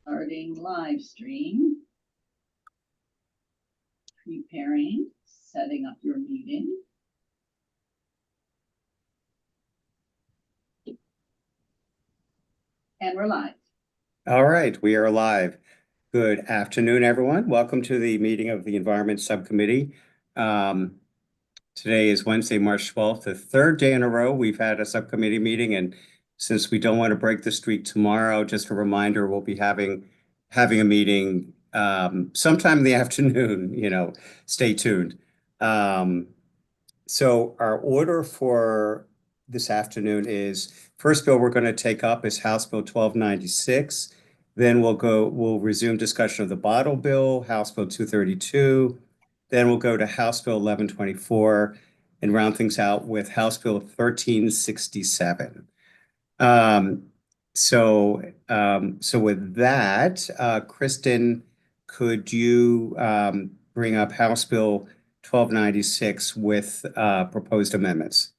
Starting live stream. Preparing, setting up your meeting. And we're live. All right, we are live. Good afternoon, everyone. Welcome to the meeting of the Environment Subcommittee. Today is Wednesday, March 12th, the third day in a row we've had a subcommittee meeting, and since we don't want to break the streak tomorrow, just a reminder, we'll be having a meeting sometime in the afternoon, stay tuned. So our order for this afternoon is, first bill we're going to take up is House Bill 1296. Then we'll resume discussion of the bottle bill, House Bill 232. Then we'll go to House Bill 1124 and round things out with House Bill 1367. So with that, Kristen, could you bring up House Bill 1296 with proposed amendments?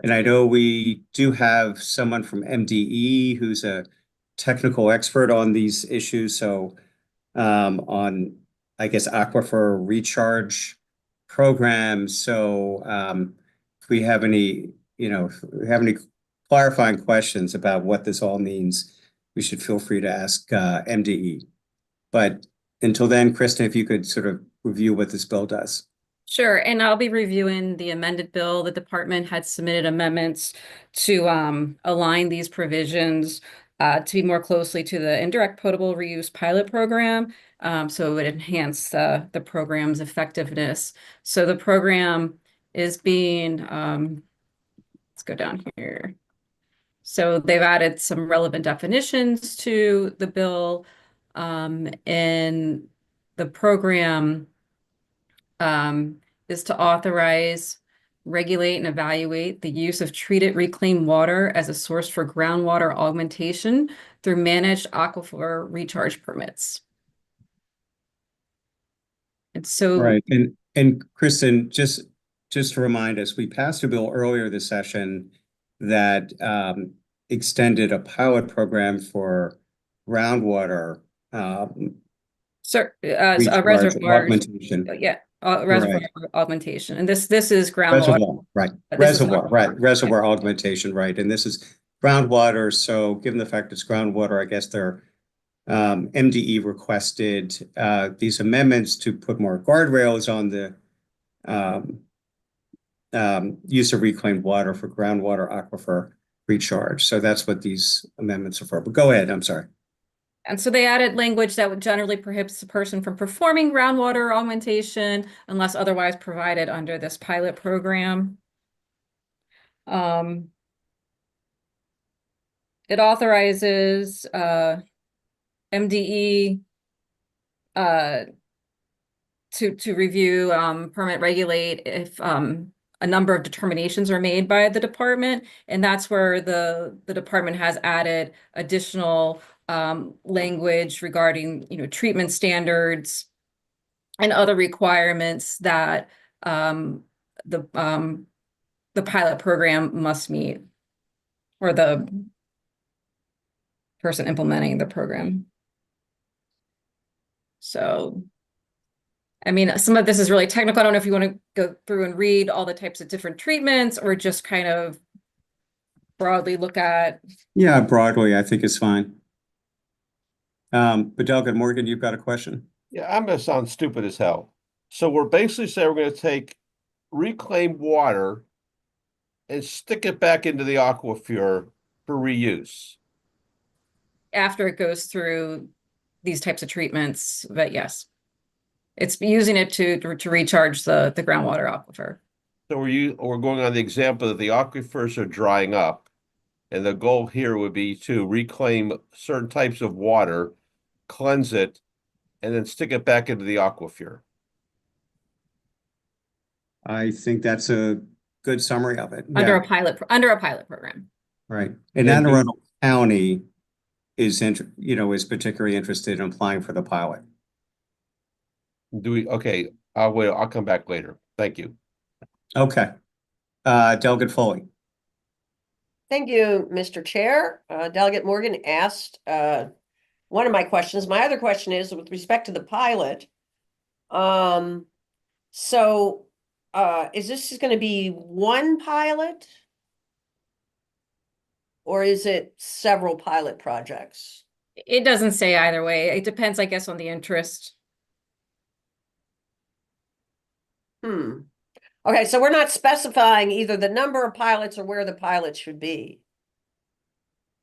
And I know we do have someone from MDE who's a technical expert on these issues. So on, I guess, aquifer recharge programs. So if we have any, clarifying questions about what this all means, we should feel free to ask MDE. But until then, Kristen, if you could sort of review what this bill does. Sure, and I'll be reviewing the amended bill. The department had submitted amendments to align these provisions to be more closely to the indirect potable reuse pilot program, so it would enhance the program's effectiveness. So the program is being, let's go down here. So they've added some relevant definitions to the bill, and the program is to authorize, regulate, and evaluate the use of treated reclaimed water as a source for groundwater augmentation through managed aquifer recharge permits. And so, right, and Kristen, just to remind us, we passed a bill earlier this session that extended a pilot program for groundwater reservoir augmentation. Yeah, reservoir augmentation, and this is groundwater. Reservoir augmentation, right? And this is groundwater. So, given the fact it's groundwater, I guess their MDE requested these amendments to put more guardrails on the use of reclaimed water for groundwater aquifer recharge. So that's what these amendments are for. But go ahead. I'm sorry. And so they added language that would generally prohibit a person from performing groundwater augmentation unless otherwise provided under this pilot program. It authorizes MDE to review, permit, regulate if a number of determinations are made by the department, and that's where the department has added additional language regarding, treatment standards and other requirements that the pilot program must meet, or the person implementing the program. So, I mean, some of this is really technical. I don't know if you want to go through and read all the types of different treatments or just kind of broadly look at. Yeah, broadly, I think it's fine. But Delegate Morgan, you've got a question? Yeah, I'm going to sound stupid as hell. So we're basically saying we're going to take reclaimed water and stick it back into the aquifer for reuse. After it goes through these types of treatments, but yes. It's using it to recharge the groundwater aquifer. So we're going on the example that the aquifers are drying up, and the goal here would be to reclaim certain types of water, cleanse it, and then stick it back into the aquifer. I think that's a good summary of it. Under a pilot program. Right. And Anne Arundel County is particularly interested in applying for the pilot. Okay, I'll wait. I'll come back later. Thank you. Okay. Delegate Foley. Thank you, Mr. Chair. Delegate Morgan asked one of my questions. My other question is with respect to the pilot. Is this going to be one pilot? Or is it several pilot projects? It doesn't say either way. It depends, I guess, on the interest. Okay, so we're not specifying either the number of pilots or where the pilots should be.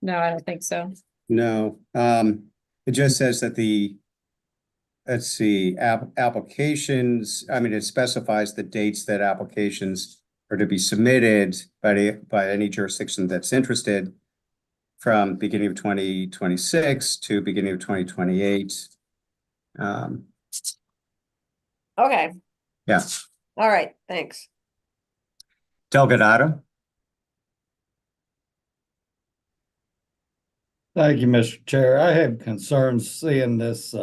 No, I don't think so. No, it just says that let's see, applications, I mean, it specifies the dates that applications are to be submitted by any jurisdiction that's interested from beginning of 2026 to beginning of 2028. Okay. Yeah. All right, thanks. Delegate Otto. Thank you, Mr. Chair. I have concerns seeing this,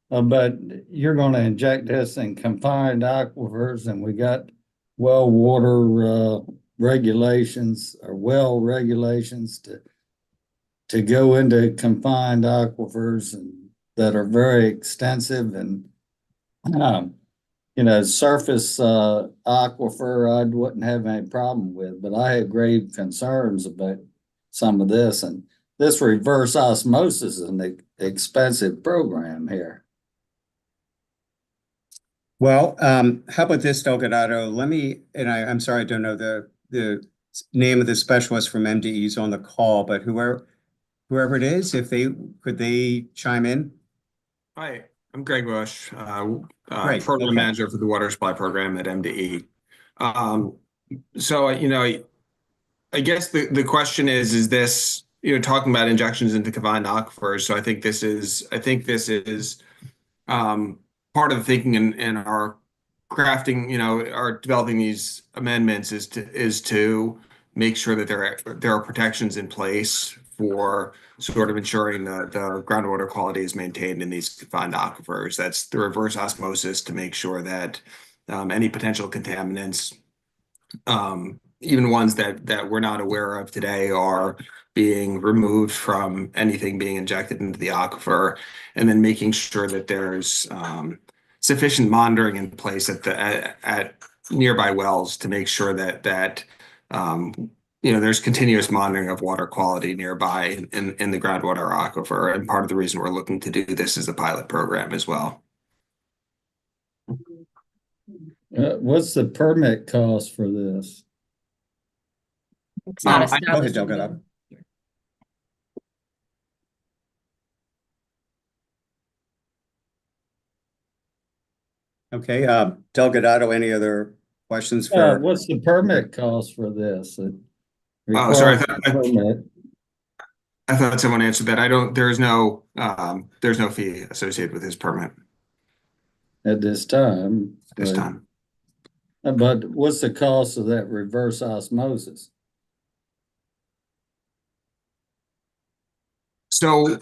but you're going to inject this in confined aquifers, and we got well water regulations or well regulations to go into confined aquifers and that are very extensive and surface aquifer I wouldn't have any problem with, but I have grave concerns about some of this, and this reverse osmosis is an expensive program here. Well, how about this, Delegate Otto? I'm sorry, I don't know the name of the specialist from MDE is on the call, but whoever it is, could they chime in? Hi, I'm Greg Bush, Great, Program okay. Manager for the Water Supply Program at MDE. I guess the question is this, talking about injections into confined aquifers. So I think this is part of the thinking in our crafting, our developing these amendments is to make sure that there are protections in place for sort of ensuring that the groundwater quality is maintained in these confined aquifers. That's the reverse osmosis to make sure that any potential contaminants, even ones that we're not aware of today, are being removed from anything being injected into the aquifer, and then making sure that there's sufficient monitoring in place at nearby wells to make sure that there's continuous monitoring of water quality nearby in the groundwater aquifer. And part of the reason we're looking to do this is a pilot program as well. What's the permit cost for this? It's not I- Go ahead, established. Delegate Otto. Okay, Delegate Otto, any other questions for? What's the permit cost for this? It Oh, sorry, requires a permit. I thought someone answered that. There's no fee associated with his permit At this time. this but- time. But what's the cost of that reverse osmosis? So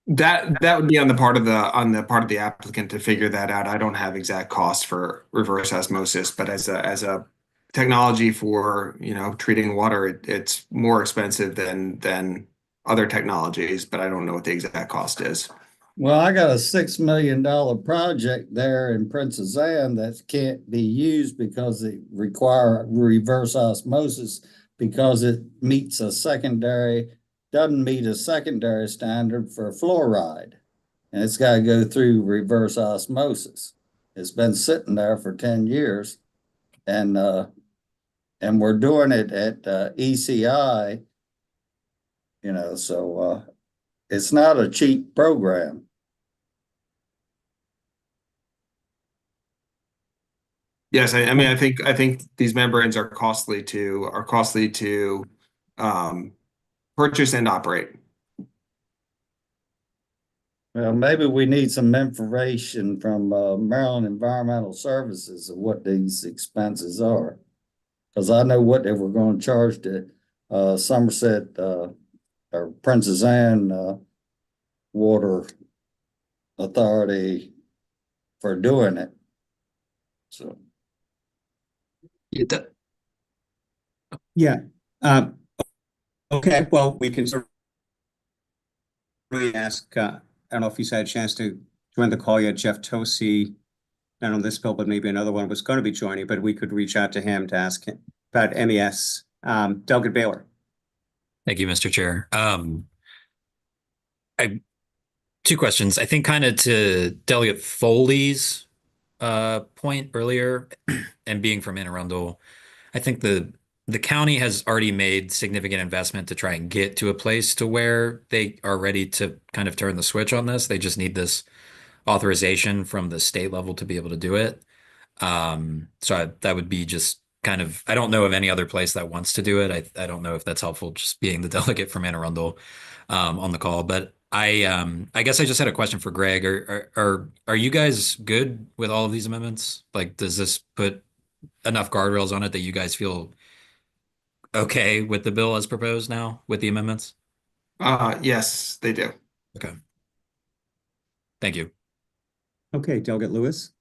that would be on the part of the applicant to figure that out. I don't have exact costs for reverse osmosis, but as a technology for treating water, it's more expensive than other technologies, but I don't know what the exact cost is. Well, I got a $6 million project there in Princess Anne that can't be used because it require reverse osmosis because it doesn't meet a secondary standard for fluoride. And it's got to go through reverse osmosis. It's been sitting there for 10 years. And we're doing it at ECI, so it's not a cheap program. Yes, I mean, I think these membranes are costly to purchase and operate. Well, maybe we need some information from Maryland Environmental Services of what these expenses are. Because I know what they were going to charge to Somerset or Princess Anne Water Authority for doing it. So. Yeah. Okay, well, we can certainly ask, I don't know if he's had a chance to join the call yet, Jeff Tosi, not on this bill, but maybe another one was going to be joining, but we could reach out to him to ask him about MES. Delegate Baylor. Thank you, Mr. Chair. I two questions. I think kind of to Delegate Foley's point earlier, and being from Anne Arundel, I think the county has already made significant investment to try and get to a place to where they are ready to kind of turn the switch on this. They just need this authorization from the state level to be able to do it. That would be just kind of, I don't know of any other place that wants to do it. I don't know if that's helpful, just being the delegate from Anne Arundel on the call. But I guess I just had a question for Greg. Are you guys good with all of these amendments? Like, does this put enough guardrails on it that you guys feel okay with the bill as proposed now with the amendments? Yes, they do. Okay. Thank you. Okay, Delegate Lewis.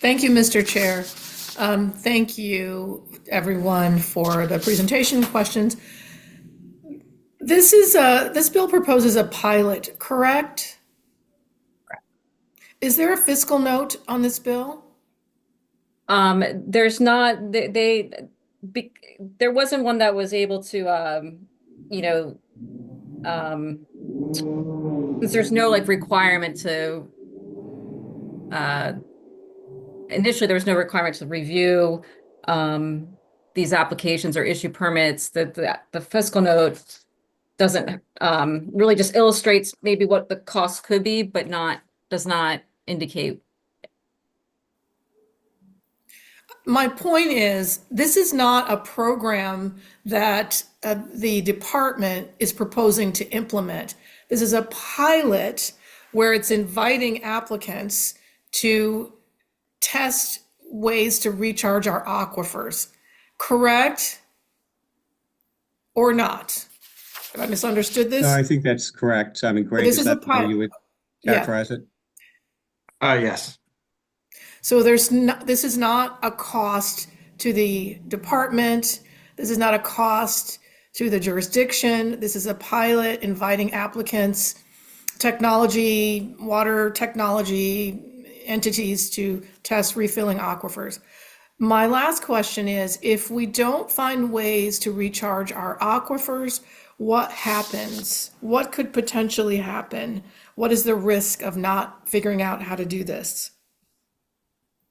Thank you, Mr. Chair. Thank you, everyone, for the presentation questions. This bill proposes a pilot, correct? Is there a fiscal note on this bill? There's not, there wasn't one that was able to, you know, since there's no like requirement to, initially there was no requirement to review, these applications or issue permits. The fiscal note doesn't, really just illustrates maybe what the cost could be, but does not indicate. My point is, this is not a program that the department is proposing to implement. This is a pilot where it's inviting applicants to test ways to recharge our aquifers, correct? Or not? Have I misunderstood this? No, I think that's correct. I mean, Greg, this is is a that the way you would Yeah. characterize it? Yes. So this is not a cost to the department. This is not a cost to the jurisdiction. This is a pilot inviting applicants, water technology entities to test refilling aquifers. My last question is, if we don't find ways to recharge our aquifers, what happens? What could potentially happen? What is the risk of not figuring out how to do this?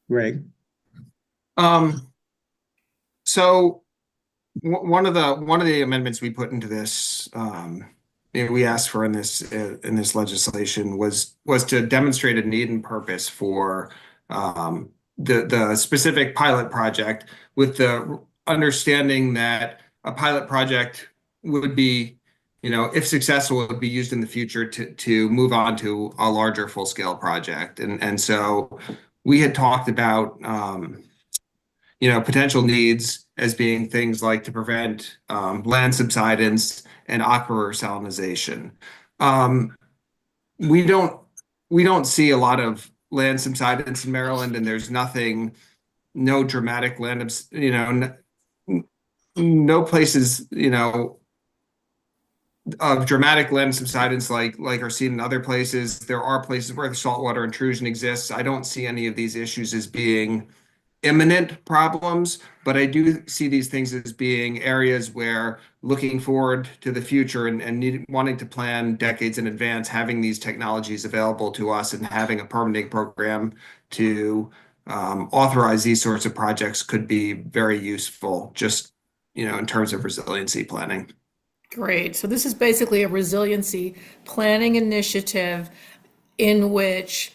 Greg? So one of the amendments we put into this, we asked for in this legislation was to demonstrate a need and purpose for the specific pilot project, with the understanding that a pilot project would be, if successful, would be used in the future to move on to a larger full scale project. And so we had talked about potential needs as being things like to prevent land subsidence and aquifer salinization. We don't see a lot of land subsidence in Maryland, and there's no dramatic no places, of dramatic land subsidence like are seen in other places. There are places where the saltwater intrusion exists. I don't see any of these issues as being imminent problems, but I do see these things as being areas where, looking forward to the future and wanting to plan decades in advance, having these technologies available to us and having a permitting program to authorize these sorts of projects could be very useful, just in terms of resiliency planning. Great. So this is basically a resiliency planning initiative in which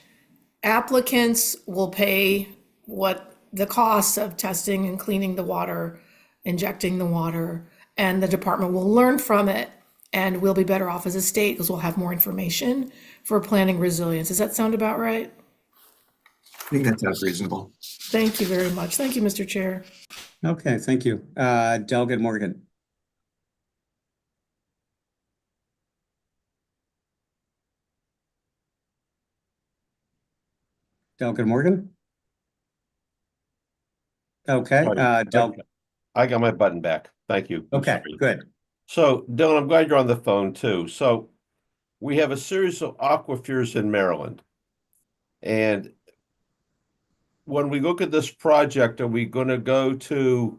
applicants will pay what the costs of testing and cleaning the water, injecting the water, and the department will learn from it, and we'll be better off as a state because we'll have more information for planning resilience. Does that sound about right? I think that sounds reasonable. Thank you very much. Thank you, Mr. Chair. Okay, thank you. Delegate Morgan. Delegate Morgan? Okay, I got my button back. Thank you. I'm okay, sorry. good. So Dylan, I'm glad you're on the phone too. So we have a series of aquifers in Maryland. And when we look at this project, are we going to go to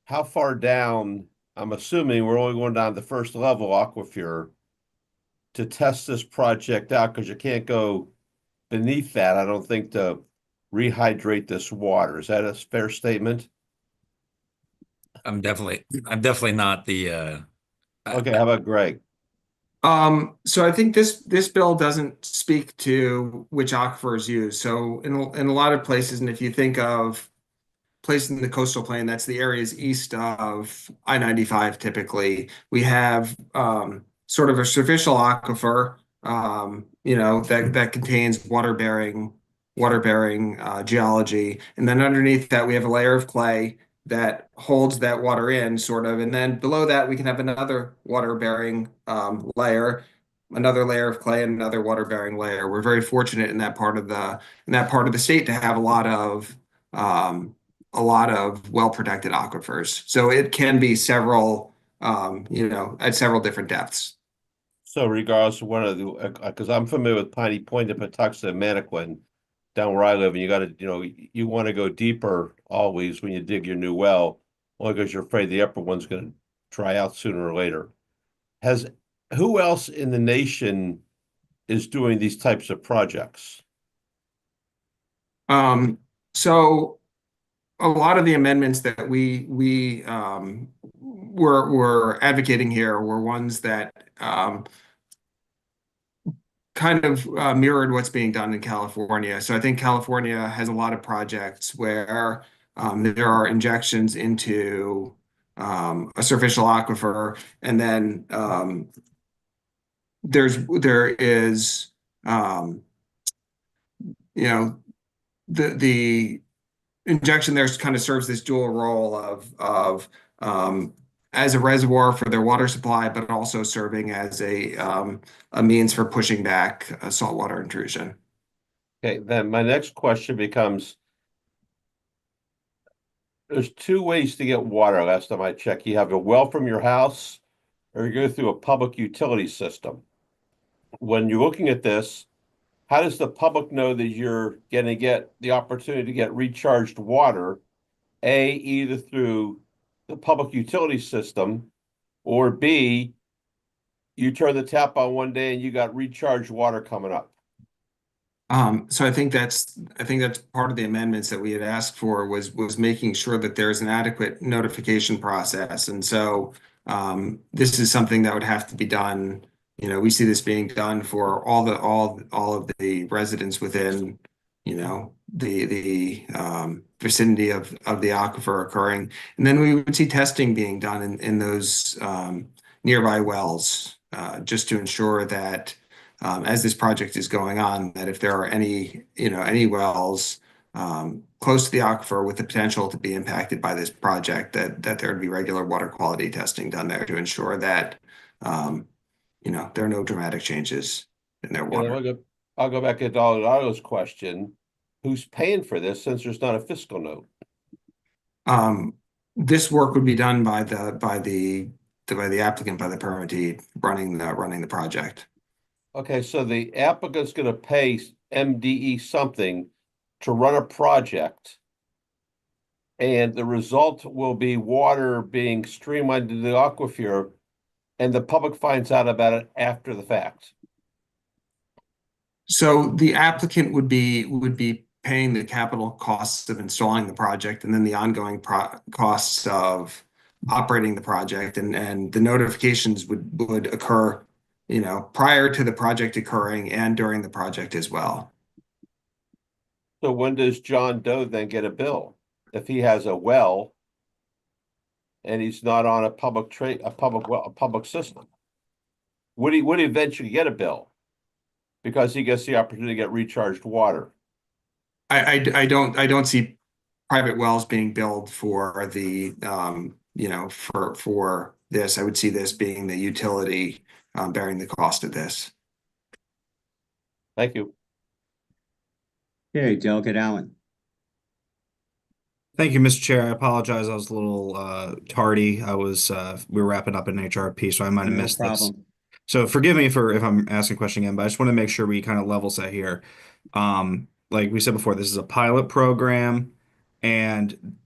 how far down? I'm assuming we're only going down the first level aquifer to test this project out because you can't go beneath that, I don't think, to rehydrate this water. Is that a fair statement? I'm definitely not the Okay, how about Greg? So I think this bill doesn't speak to which aquifers used. So in a lot of places, and if you think of places in the coastal plain, that's the areas east of I-95 typically, we have sort of a superficial aquifer, that contains water-bearing geology. And then underneath that, we have a layer of clay that holds that water in, sort of. And then below that, we can have another water-bearing layer, another layer of clay, and another water-bearing layer. We're very fortunate in that part of the state to have a lot of well-protected aquifers. So it can be several, at several different depths. So regardless of one of the, because I'm familiar with Piney Point and Patuxent and Mannequin down where I live, and you got to, you want to go deeper always when you dig your new well, only because you're afraid the upper one's going to dry out sooner or later. Who else in the nation is doing these types of projects? So a lot of the amendments that we were advocating here were ones that kind of mirrored what's being done in California. So I think California has a lot of projects where there are injections into a superficial aquifer, and then there is the injection there kind of serves this dual role of as a reservoir for their water supply, but also serving as a means for pushing back saltwater intrusion. Okay, then my next question becomes, there's two ways to get water. Last time I checked, you have a well from your house or you go through a public utility system. When you're looking at this, how does the public know that you're going to get the opportunity to get recharged water, either through the public utility system, or B, you turn the tap on one day and you got recharged water coming up? So I think that's part of the amendments that we had asked for was making sure that there's an adequate notification process. And so this is something that would have to be done. We see this being done for all of the residents within, the vicinity of the aquifer occurring. And then we would see testing being done in those nearby wells, just to ensure that as this project is going on, that if there are any wells close to the aquifer with the potential to be impacted by this project, that there would be regular water quality testing done there to ensure that there are no dramatic changes in their water. I'll go back to Dolado's question. Who's paying for this since there's not a fiscal note? This work would be done by the applicant, by the permittee running the project. Okay, so the applicant's going to pay MDE something to run a project, and the result will be water being streamlined into the aquifer, and the public finds out about it after the fact. So the applicant would be paying the capital costs of installing the project, and then the ongoing costs of operating the project, and the notifications would occur prior to the project occurring and during the project as well. So when does John Doe then get a bill? If he has a well and he's not on a public system, would he eventually get a bill because he gets the opportunity to get recharged water? I don't see private wells being billed for the for this. I would see this being the utility bearing the cost of this. Thank you. Okay, Delegate Allen. Thank you, Mr. Chair. I apologize. I was a little tardy. We were wrapping up an HRP, so I might have No missed this. problem. So forgive me if I'm asking a question again, but I just want to make sure we kind of level set here. Like we said before, this is a pilot program, and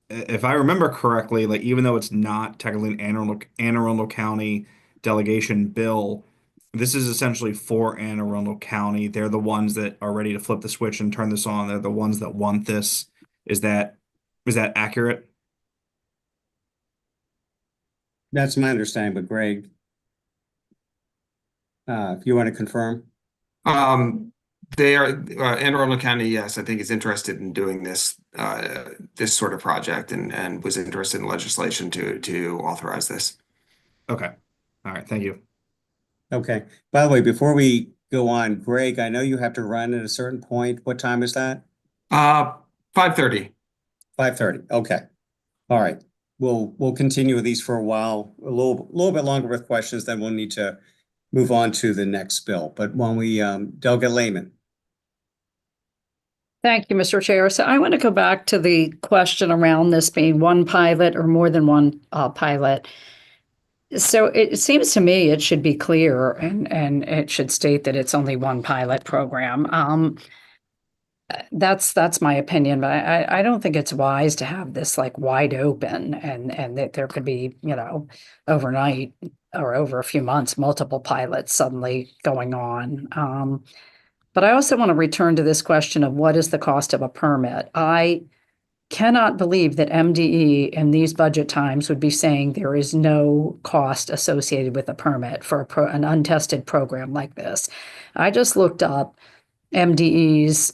if I remember correctly, like even though it's not technically an Anne Arundel County delegation bill, this is essentially for Anne Arundel County. They're the ones that are ready to flip the switch and turn this on. They're the ones that want this. Is that accurate? That's my understanding, but Greg, if you want to confirm. They are, Anne Arundel County, yes, I think is interested in doing this, this sort of project and was interested in legislation to authorize this. Okay. All right. Thank you. Okay. By the way, before we go on, Greg, I know you have to run at a certain point. What time is that? 5:30. 5:30. Okay. All right. We'll continue with these for a while, a little bit longer with questions, then we'll need to move on to the next bill. But when we, Delegate Lehman. Thank you, Mr. Chair. So I want to go back to the question around this being one pilot or more than one pilot. So it seems to me it should be clear and it should state that it's only one pilot program. That's my opinion, but I don't think it's wise to have this like wide open and that there could be, overnight or over a few months, multiple pilots suddenly going on. But I also want to return to this question of what is the cost of a permit? I cannot believe that MDE in these budget times would be saying there is no cost associated with a permit for an untested program like this. I just looked up MDE's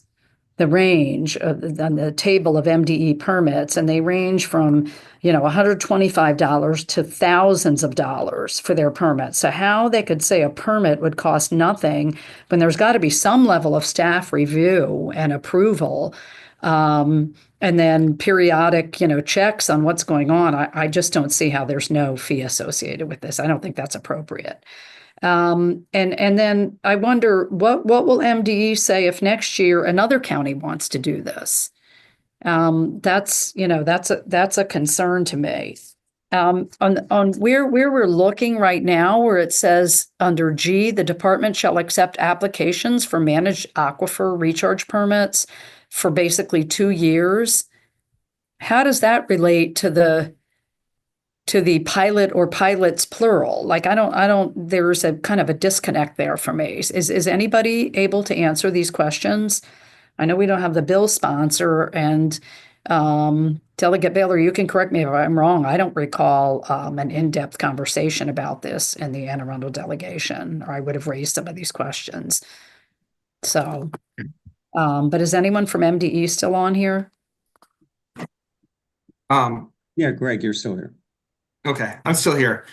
the range on the table of MDE permits, and they range from, $125 to thousands of dollars for their permits. So how they could say a permit would cost nothing when there's got to be some level of staff review and approval, and then periodic, checks on what's going on. I just don't see how there's no fee associated with this. I don't think that's appropriate. And then I wonder what will MDE say if next year another county wants to do this? That's a concern to me. On where we're looking right now, where it says under G, the department shall accept applications for managed aquifer recharge permits for basically 2 years. How does that relate to the pilot or pilots plural? Like, there's a kind of a disconnect there for me. Is anybody able to answer these questions? I know we don't have the bill sponsor, and Delegate Baylor, you can correct me if I'm wrong. I don't recall an in-depth conversation about this in the Anne Arundel delegation, or I would have raised some of these questions. So, but is anyone from MDE still on here? Yeah, Greg, you're still here. Okay, I'm still here.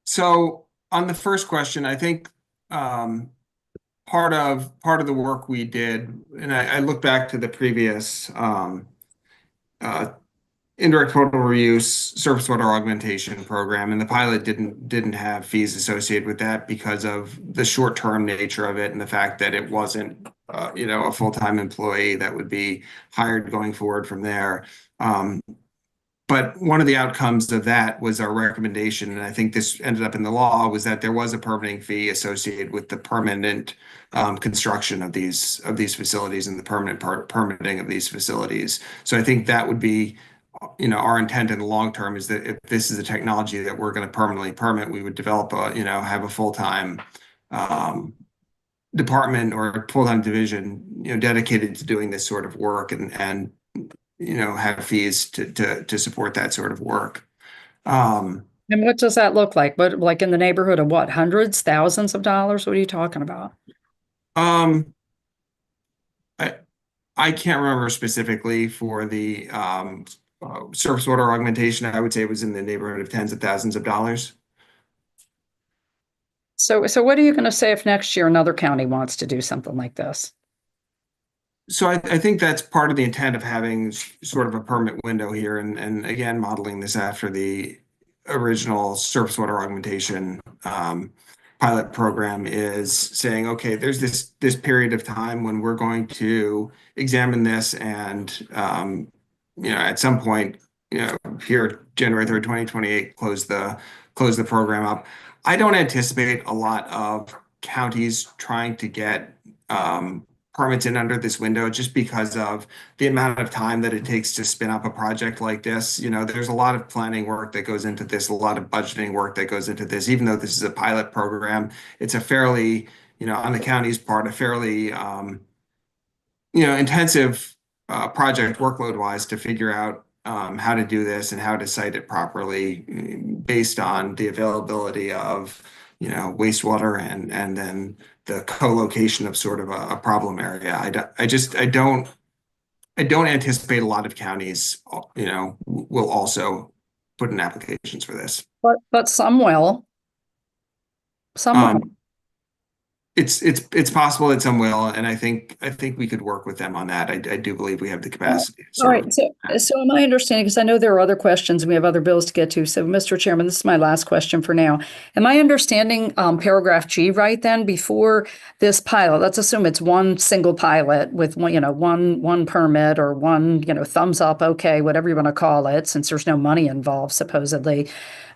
So on the first question, I think part of the work we did, and I look back to the previous indirect potable reuse surface water augmentation program, and the pilot didn't have fees associated with that because of the short-term nature of it and the fact that it wasn't a full-time employee that would be hired going forward from there. But one of the outcomes of that was our recommendation, and I think this ended up in the law, was that there was a permitting fee associated with the permanent construction of these facilities and the permanent permitting of these facilities. So I think that would be, our intent in the long term is that if this is a technology that we're going to permanently permit, we would develop have a full-time department or full-time division, dedicated to doing this sort of work and have fees to support that sort of work. And what does that look like? What, like in the neighborhood of what, hundreds, thousands of dollars? What are you talking about? I can't remember specifically for the surface water augmentation. I would say it was in the neighborhood of tens of thousands of dollars. So what are you going to say if next year another county wants to do something like this? So I think that's part of the intent of having sort of a permit window here, and again, modeling this after the original surface water augmentation pilot program is saying, okay, there's this period of time when we're going to examine this and, at some point, here, January 3rd, 2028, close the program up. I don't anticipate a lot of counties trying to get permits in under this window just because of the amount of time that it takes to spin up a project like this. There's a lot of planning work that goes into this, a lot of budgeting work that goes into this. Even though this is a pilot program, it's a fairly, on the county's part, a fairly, intensive project workload-wise to figure out how to do this and how to site it properly based on the availability of wastewater and then the co-location of sort of a problem area. I don't anticipate a lot of counties will also put in applications for this. But some will. Some will. It's possible that some will, and I think we could work with them on that. I do believe we have the capacity. All right. So am I understanding, because I know there are other questions and we have other bills to get to. So, Mr. Chairman, this is my last question for now. Am I understanding paragraph G right then? Before this pilot, let's assume it's one single pilot with one permit or one, thumbs up, okay, whatever you want to call it, since there's no money involved, supposedly,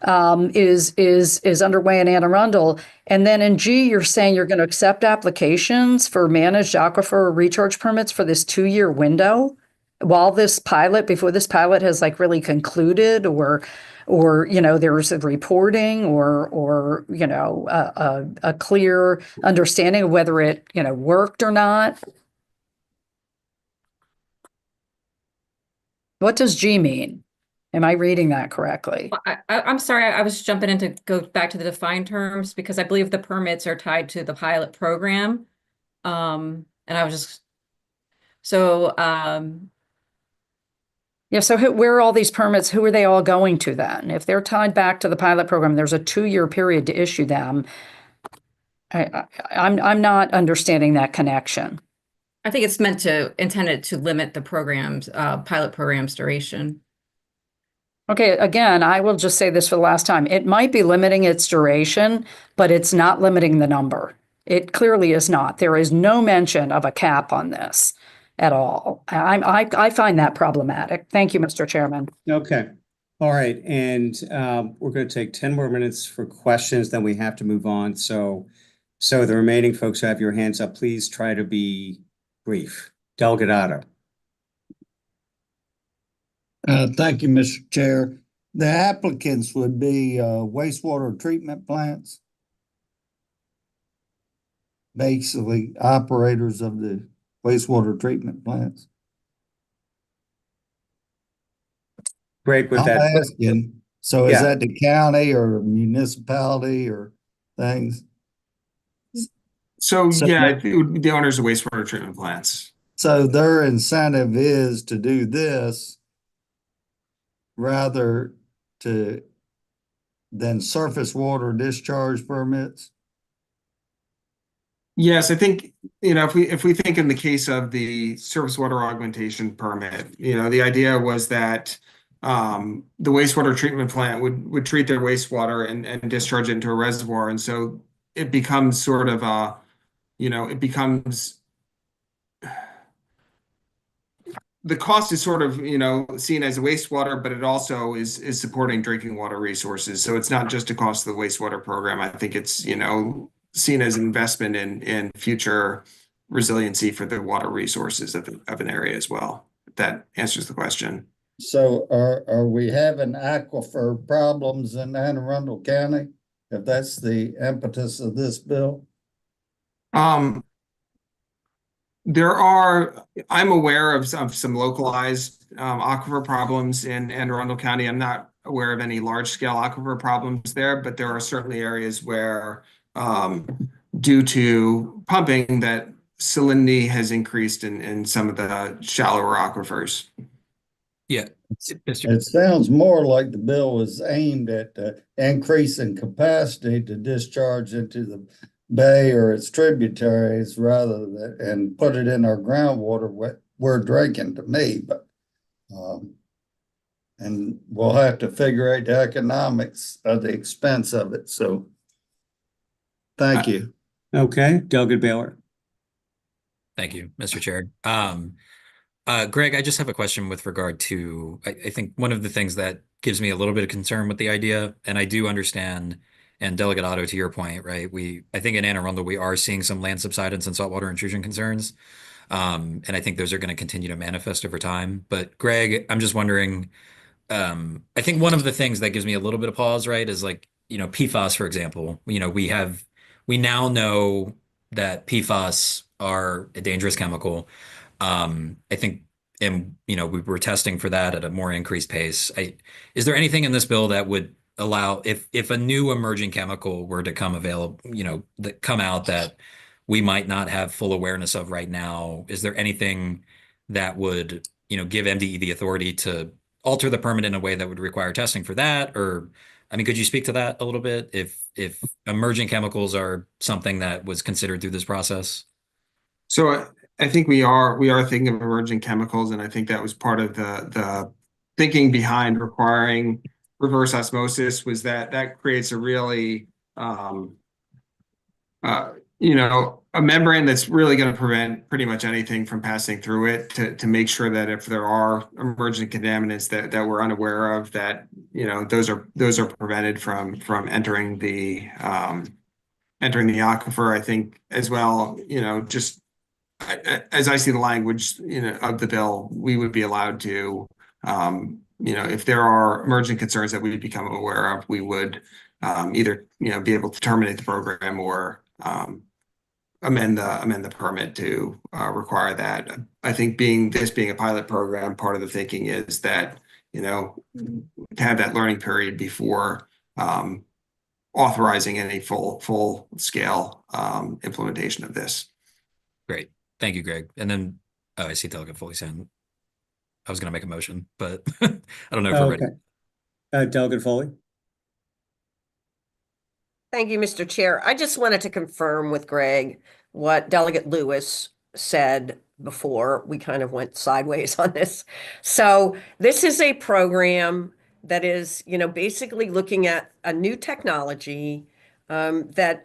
is underway in Anne Arundel. And then in G, you're saying you're going to accept applications for managed aquifer recharge permits for this 2-year window before this pilot has really concluded, or there's a reporting or a clear understanding of whether it worked or not. What does G mean? Am I reading that correctly? I'm sorry, I was jumping in to go back to the defined terms because I believe the permits are tied to the pilot program. And I was just, so, yeah, so where are all these permits? Who are they all going to then? If they're tied back to the pilot program, there's a 2-year period to issue them. I'm not understanding that connection. I think it's intended to limit the program's, pilot program's duration. Okay, again, I will just say this for the last time. It might be limiting its duration, but it's not limiting the number. It clearly is not. There is no mention of a cap on this at all. I find that problematic. Thank you, Mr. Chairman. Okay. All right. And we're going to take 10 more minutes for questions, then we have to move on. So the remaining folks who have your hands up, please try to be brief. Delegate Otto. Thank you, Mr. Chair. The applicants would be wastewater treatment plants, basically operators of the wastewater treatment plants. Great with I'm that. asking, so is Yeah. that the county or municipality or things? So So- yeah, it would be the owners of wastewater treatment plants. So their incentive is to do this rather than surface water discharge permits? Yes, I think, if we think in the case of the surface water augmentation permit, the idea was that the wastewater treatment plant would treat their wastewater and discharge it into a reservoir. And so it becomes sort of the cost is sort of, seen as wastewater, but it also is supporting drinking water resources. So it's not just a cost of the wastewater program. I think it's, seen as an investment in future resiliency for the water resources of an area as well. If that answers the question. So are we having aquifer problems in Anne Arundel County, if that's the impetus of this bill? I'm aware of some localized aquifer problems in Anne Arundel County. I'm not aware of any large scale aquifer problems there, but there are certainly areas where due to pumping that salinity has increased in some of the shallower aquifers. Yeah. It sounds more like the bill was aimed at increasing capacity to discharge into the bay or its tributaries rather than and put it in our groundwater. We're drinking to me, but and we'll have to figure out the economics of the expense of it. So Thank you. Okay, Delegate Baylor. Thank you, Mr. Chair. Greg, I just have a question with regard to, I think one of the things that gives me a little bit of concern with the idea, and I do understand, and Delegate Otto, to your point, right? I think in Anne Arundel, we are seeing some land subsidence and saltwater intrusion concerns. And I think those are going to continue to manifest over time. But Greg, I'm just wondering, I think one of the things that gives me a little bit of pause, right, is like, PFAS, for example. We now know that PFAS are a dangerous chemical. I think, and we were testing for that at a more increased pace. Is there anything in this bill that would allow, if a new emerging chemical were to come available, that come out that we might not have full awareness of right now, is there anything that would, give MDE the authority to alter the permit in a way that would require testing for that? Or, I mean, could you speak to that a little bit? If emerging chemicals are something that was considered through this process? So I think we are thinking of emerging chemicals, and I think that was part of the thinking behind requiring reverse osmosis, was that creates a really a membrane that's really going to prevent pretty much anything from passing through it, to make sure that if there are emergent contaminants that we're unaware of, that those are prevented from entering the aquifer. I think as well, just as I see the language, of the bill, we would be allowed to, if there are emergent concerns that we become aware of, we would either, be able to terminate the program or amend the permit to require that. I think this being a pilot program, part of the thinking is that, to have that learning period before authorizing any full scale implementation of this. Great. Thank you, Greg. And then, I see Delegate Foley's hand. I was going to make a motion, but I don't know if we're ready. Delegate Foley. Thank you, Mr. Chair. I just wanted to confirm with Greg what Delegate Lewis said before. We kind of went sideways on this. So this is a program that is, basically looking at a new technology that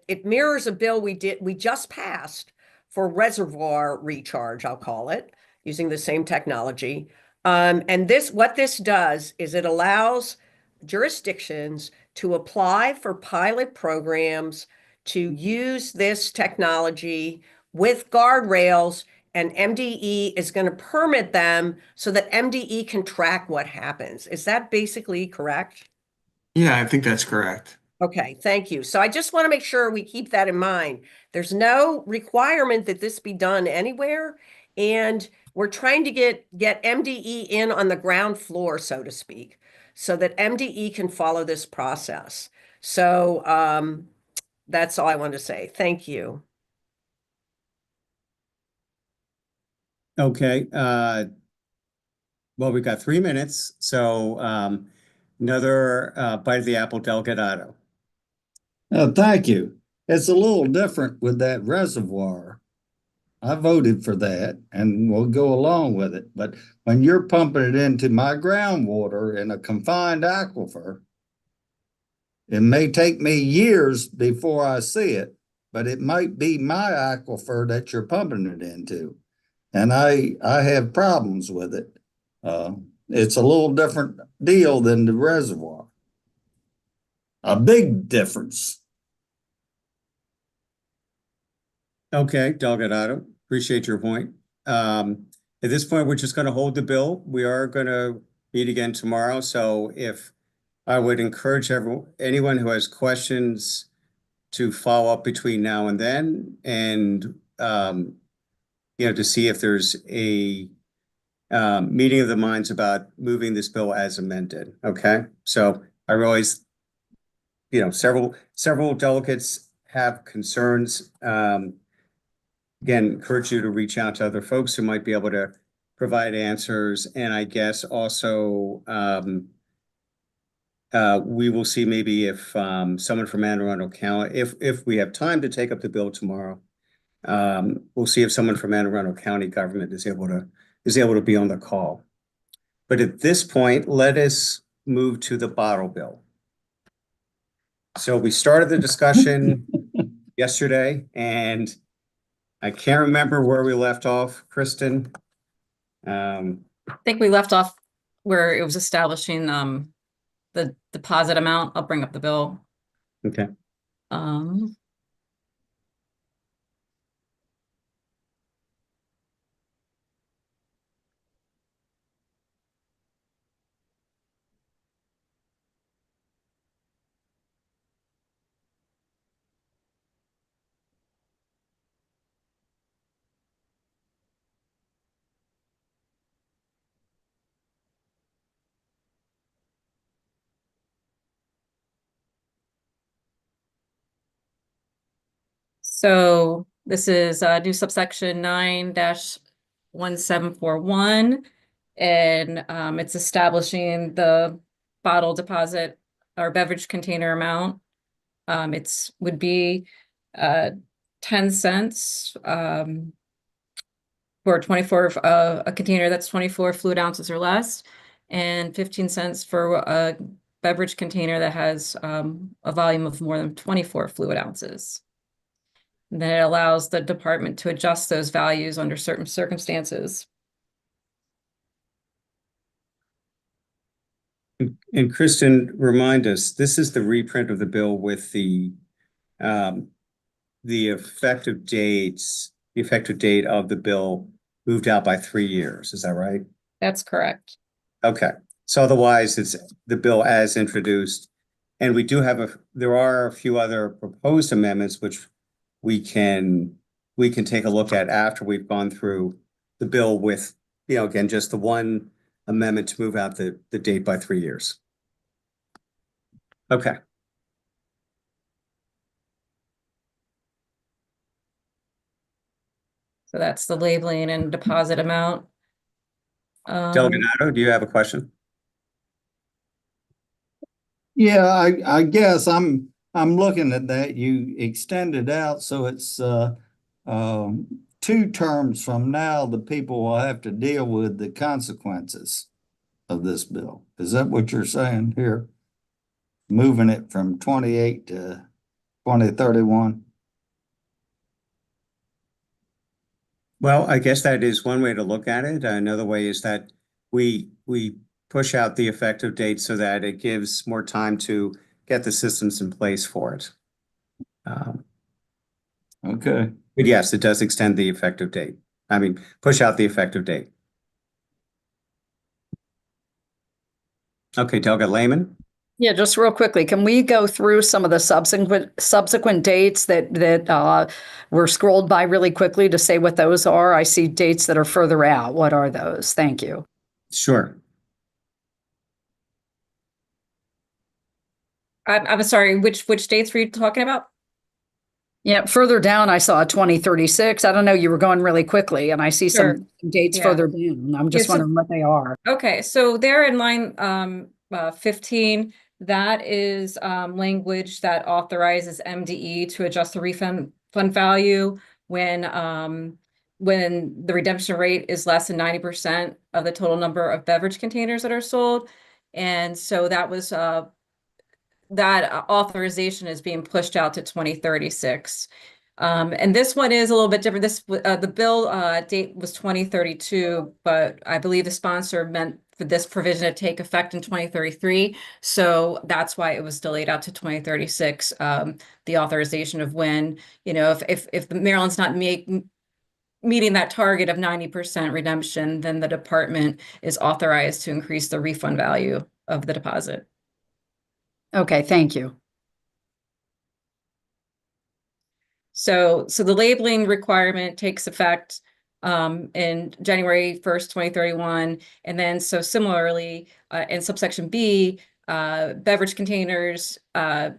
it mirrors a bill we just passed for reservoir recharge, I'll call it, using the same technology. And what this does is it allows jurisdictions to apply for pilot programs to use this technology with guardrails, and MDE is going to permit them so that MDE can track what happens. Is that basically correct? Yeah, I think that's correct. Okay, thank you. So I just want to make sure we keep that in mind. There's no requirement that this be done anywhere, and we're trying to get MDE in on the ground floor, so to speak, so that MDE can follow this process. So that's all I want to say. Thank you. Okay. Well, we've got 3 minutes. So another bite of the apple, Delegate Otto. Thank you. It's a little different with that reservoir. I voted for that and we'll go along with it. But when you're pumping it into my groundwater in a confined aquifer, it may take me years before I see it, but it might be my aquifer that you're pumping it into. And I have problems with it. It's a little different deal than the reservoir. A big difference. Okay, Delegate Otto, appreciate your point. At this point, we're just going to hold the bill. We are going to meet again tomorrow. So if I would encourage anyone who has questions to follow up between now and then, and to see if there's a meeting of the minds about moving this bill as amended. Okay, so I realize several delegates have concerns. Again, encourage you to reach out to other folks who might be able to provide answers. And I guess also we will see maybe if someone from Anne Arundel County, if we have time to take up the bill tomorrow, we'll see if someone from Anne Arundel County government is able to be on the call. But at this point, let us move to the bottle bill. So we started the discussion yesterday, and I can't remember where we left off, Kristen. I think we left off where it was establishing the deposit amount. I'll bring up the bill. Okay. Um, So this is new subsection 9-1741, and it's establishing the bottle deposit or beverage container amount. It's would be 10 cents for 24 a container that's 24 fluid ounces or less, and 15 cents for a beverage container that has a volume of more than 24 fluid ounces. And then it allows the department to adjust those values under certain circumstances. And Kristen, remind us, this is the reprint of the bill with the effective dates, the effective date of the bill moved out by 3 years. Is that right? That's correct. Okay. So otherwise, it's the bill as introduced. And we do have there are a few other proposed amendments which we can take a look at after we've gone through the bill with, again, just the one amendment to move out the date by 3 years. Okay. So that's the labeling and deposit amount. Delgado, do you have a question? Yeah, I guess I'm looking at that. You extended out, so it's 2 terms from now, the people will have to deal with the consequences of this bill. Is that what you're saying here? Moving it from 28 to 2031? Well, I guess that is one way to look at it. Another way is that we push out the effective date so that it gives more time to get the systems in place for it. Okay. But yes, it does extend the effective date. I mean, push out the effective date. Okay, Delga Lehman. Yeah, just real quickly, can we go through some of the subsequent dates that were scrolled by really quickly to say what those are? I see dates that are further out. What are those? Thank you. Sure. I'm sorry, which dates were you talking about? Yeah, further down, I saw 2036. I don't know, you were going really quickly, and I see Sure. some dates Yeah. further down. I'm just Yeah, so- wondering what they are. Okay, so they're in line 15. That is language that authorizes MDE to adjust the refund fund value when the redemption rate is less than 90% of the total number of beverage containers that are sold. And so that was that authorization is being pushed out to 2036. And this one is a little bit different. This the bill date was 2032, but I believe the sponsor meant for this provision to take effect in 2033. So that's why it was delayed out to 2036. The authorization of when, if Maryland's not meeting that target of 90% redemption, then the department is authorized to increase the refund value of the deposit. Okay, thank you. So the labeling requirement takes effect in January 1st, 2031. And then so similarly, in subsection B, beverage containers, so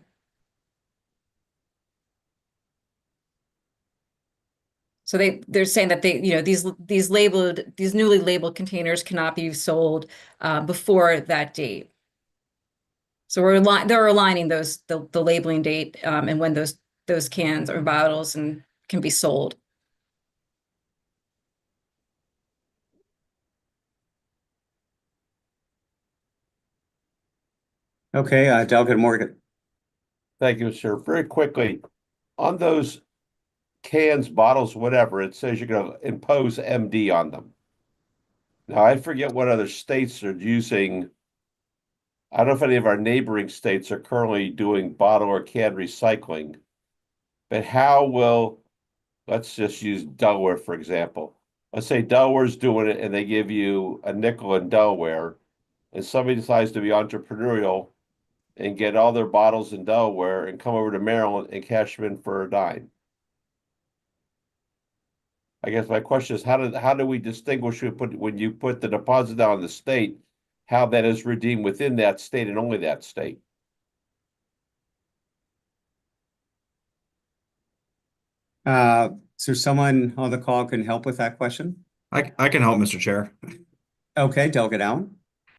they're saying that these newly labeled containers cannot be sold before that date. So they're aligning the labeling date and when those cans or bottles and can be sold. Okay, Delga Morgan. Thank you, sir. Very quickly, on those cans, bottles, whatever, it says you're going to impose MD on them. Now, I forget what other states are using. I don't know if any of our neighboring states are currently doing bottle or can recycling, but how will, let's just use Delaware, for example. Let's say Delaware's doing it and they give you a nickel in Delaware, and somebody decides to be entrepreneurial and get all their bottles in Delaware and come over to Maryland and cash them in for a dime. I guess my question is, how do we distinguish when you put the deposit down in the state, how that is redeemed within that state and only that state? Is there someone on the call can help with that question? I can help, Mr. Chair. Okay, Delegate Allen.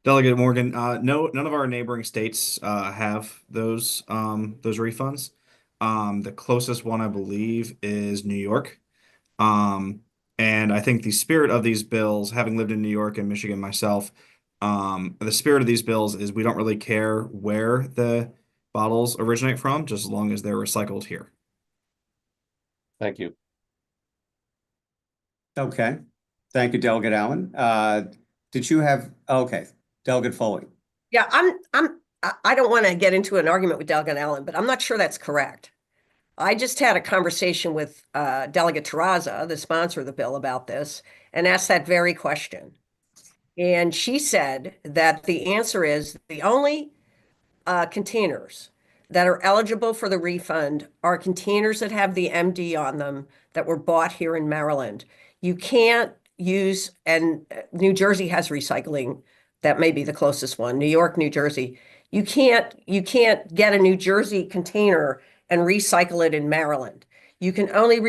Delegate Morgan, no, none of our neighboring states have those refunds. The closest one, I believe, is New York. And I think the spirit of these bills, having lived in New York and Michigan myself, the spirit of these bills is we don't really care where the bottles originate from, just as long as they're recycled here. Thank you. Okay, thank you, Delegate Allen. Did you have, okay, Delegate Foley. Yeah, I don't want to get into an argument with Delegate Allen, but I'm not sure that's correct. I just had a conversation with Delegate Terraza, the sponsor of the bill, about this and asked that very question. And she said that the answer is the only containers that are eligible for the refund are containers that have the MD on them that were bought here in Maryland. You can't use, and New Jersey has recycling. That may be the closest one, New York, New Jersey. You can't get a New Jersey container and recycle it in Maryland. You can only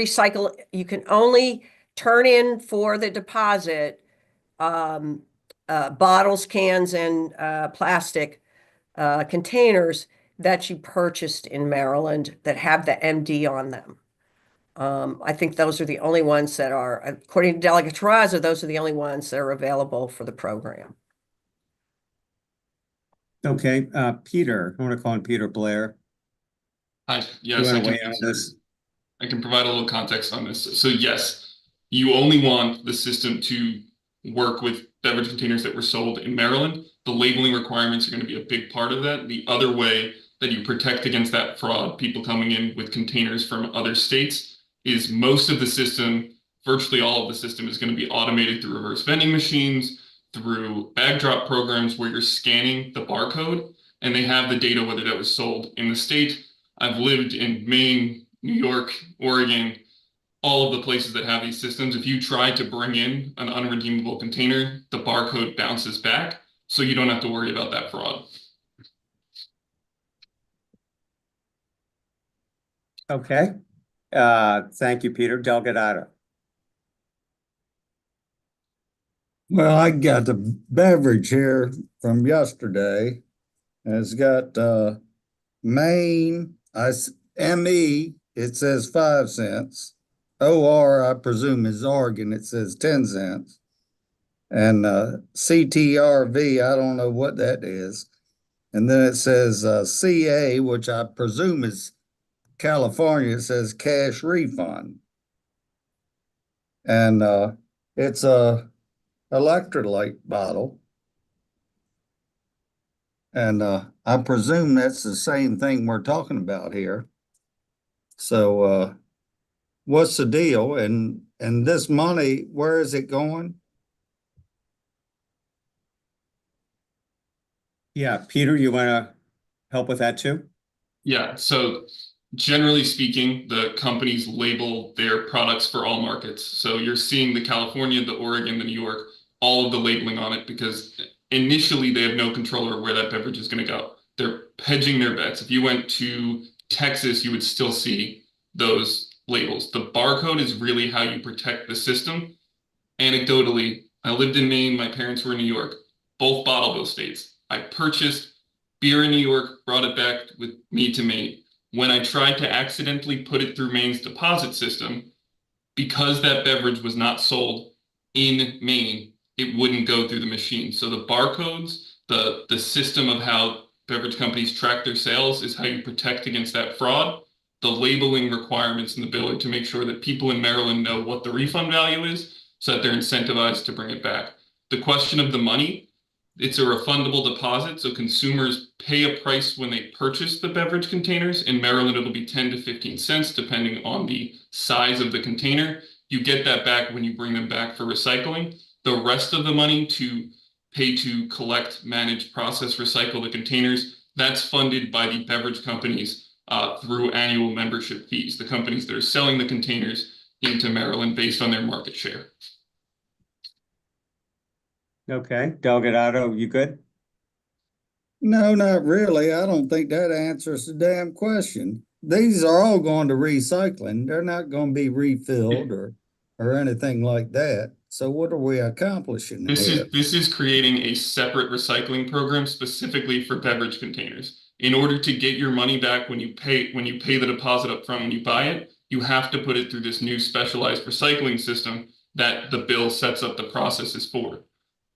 turn in for the deposit bottles, cans, and plastic containers that you purchased in Maryland that have the MD on them. I think those are the only ones that are, according to Delegate Terraza, those are the only ones that are available for the program. Okay, Peter, I want to call on Peter Blair. Hi, You yes, want I to can weigh in on answer. this? I can provide a little context on this. So yes, you only want the system to work with beverage containers that were sold in Maryland. The labeling requirements are going to be a big part of that. The other way that you protect against that fraud, people coming in with containers from other states, is most of the system, virtually all of the system, is going to be automated through reverse vending machines, through bag drop programs where you're scanning the barcode and they have the data whether that was sold in the state. I've lived in Maine, New York, Oregon, all of the places that have these systems. If you try to bring in an unredeemable container, the barcode bounces back, so you don't have to worry about that fraud. Okay, thank you, Peter. Delegate Otto. Well, I got the beverage here from yesterday, and it's got Maine, ME, it says 5 cents. OR, I presume, is Oregon, it says 10 cents. And CTRV, I don't know what that is. And then it says CA, which I presume is California, it says cash refund. And it's a electrolyte bottle. And I presume that's the same thing we're talking about here. So what's the deal? And this money, where is it going? Yeah, Peter, you want to help with that too? Yeah, so generally speaking, the companies label their products for all markets. So you're seeing the California, the Oregon, the New York, all of the labeling on it because initially they have no control over where that beverage is going to go. They're hedging their bets. If you went to Texas, you would still see those labels. The barcode is really how you protect the system. Anecdotally, I lived in Maine, my parents were in New York, both bottle bill states. I purchased beer in New York, brought it back with me to Maine. When I tried to accidentally put it through Maine's deposit system, because that beverage was not sold in Maine, it wouldn't go through the machine. So the barcodes, the system of how beverage companies track their sales is how you protect against that fraud. The labeling requirements in the bill are to make sure that people in Maryland know what the refund value is so that they're incentivized to bring it back. The question of the money, it's a refundable deposit, so consumers pay a price when they purchase the beverage containers. In Maryland, it'll be 10 to 15 cents, depending on the size of the container. You get that back when you bring them back for recycling. The rest of the money to pay to collect, manage, process, recycle the containers, that's funded by the beverage companies through annual membership fees, the companies that are selling the containers into Maryland based on their market share. Okay, Delegate Otto, you good? No, not really. I don't think that answers the damn question. These are all going to recycling. They're not going to be refilled or anything like that. So what are we accomplishing here? This is creating a separate recycling program specifically for beverage containers. In order to get your money back when you pay the deposit up front when you buy it, you have to put it through this new specialized recycling system that the bill sets up the processes for.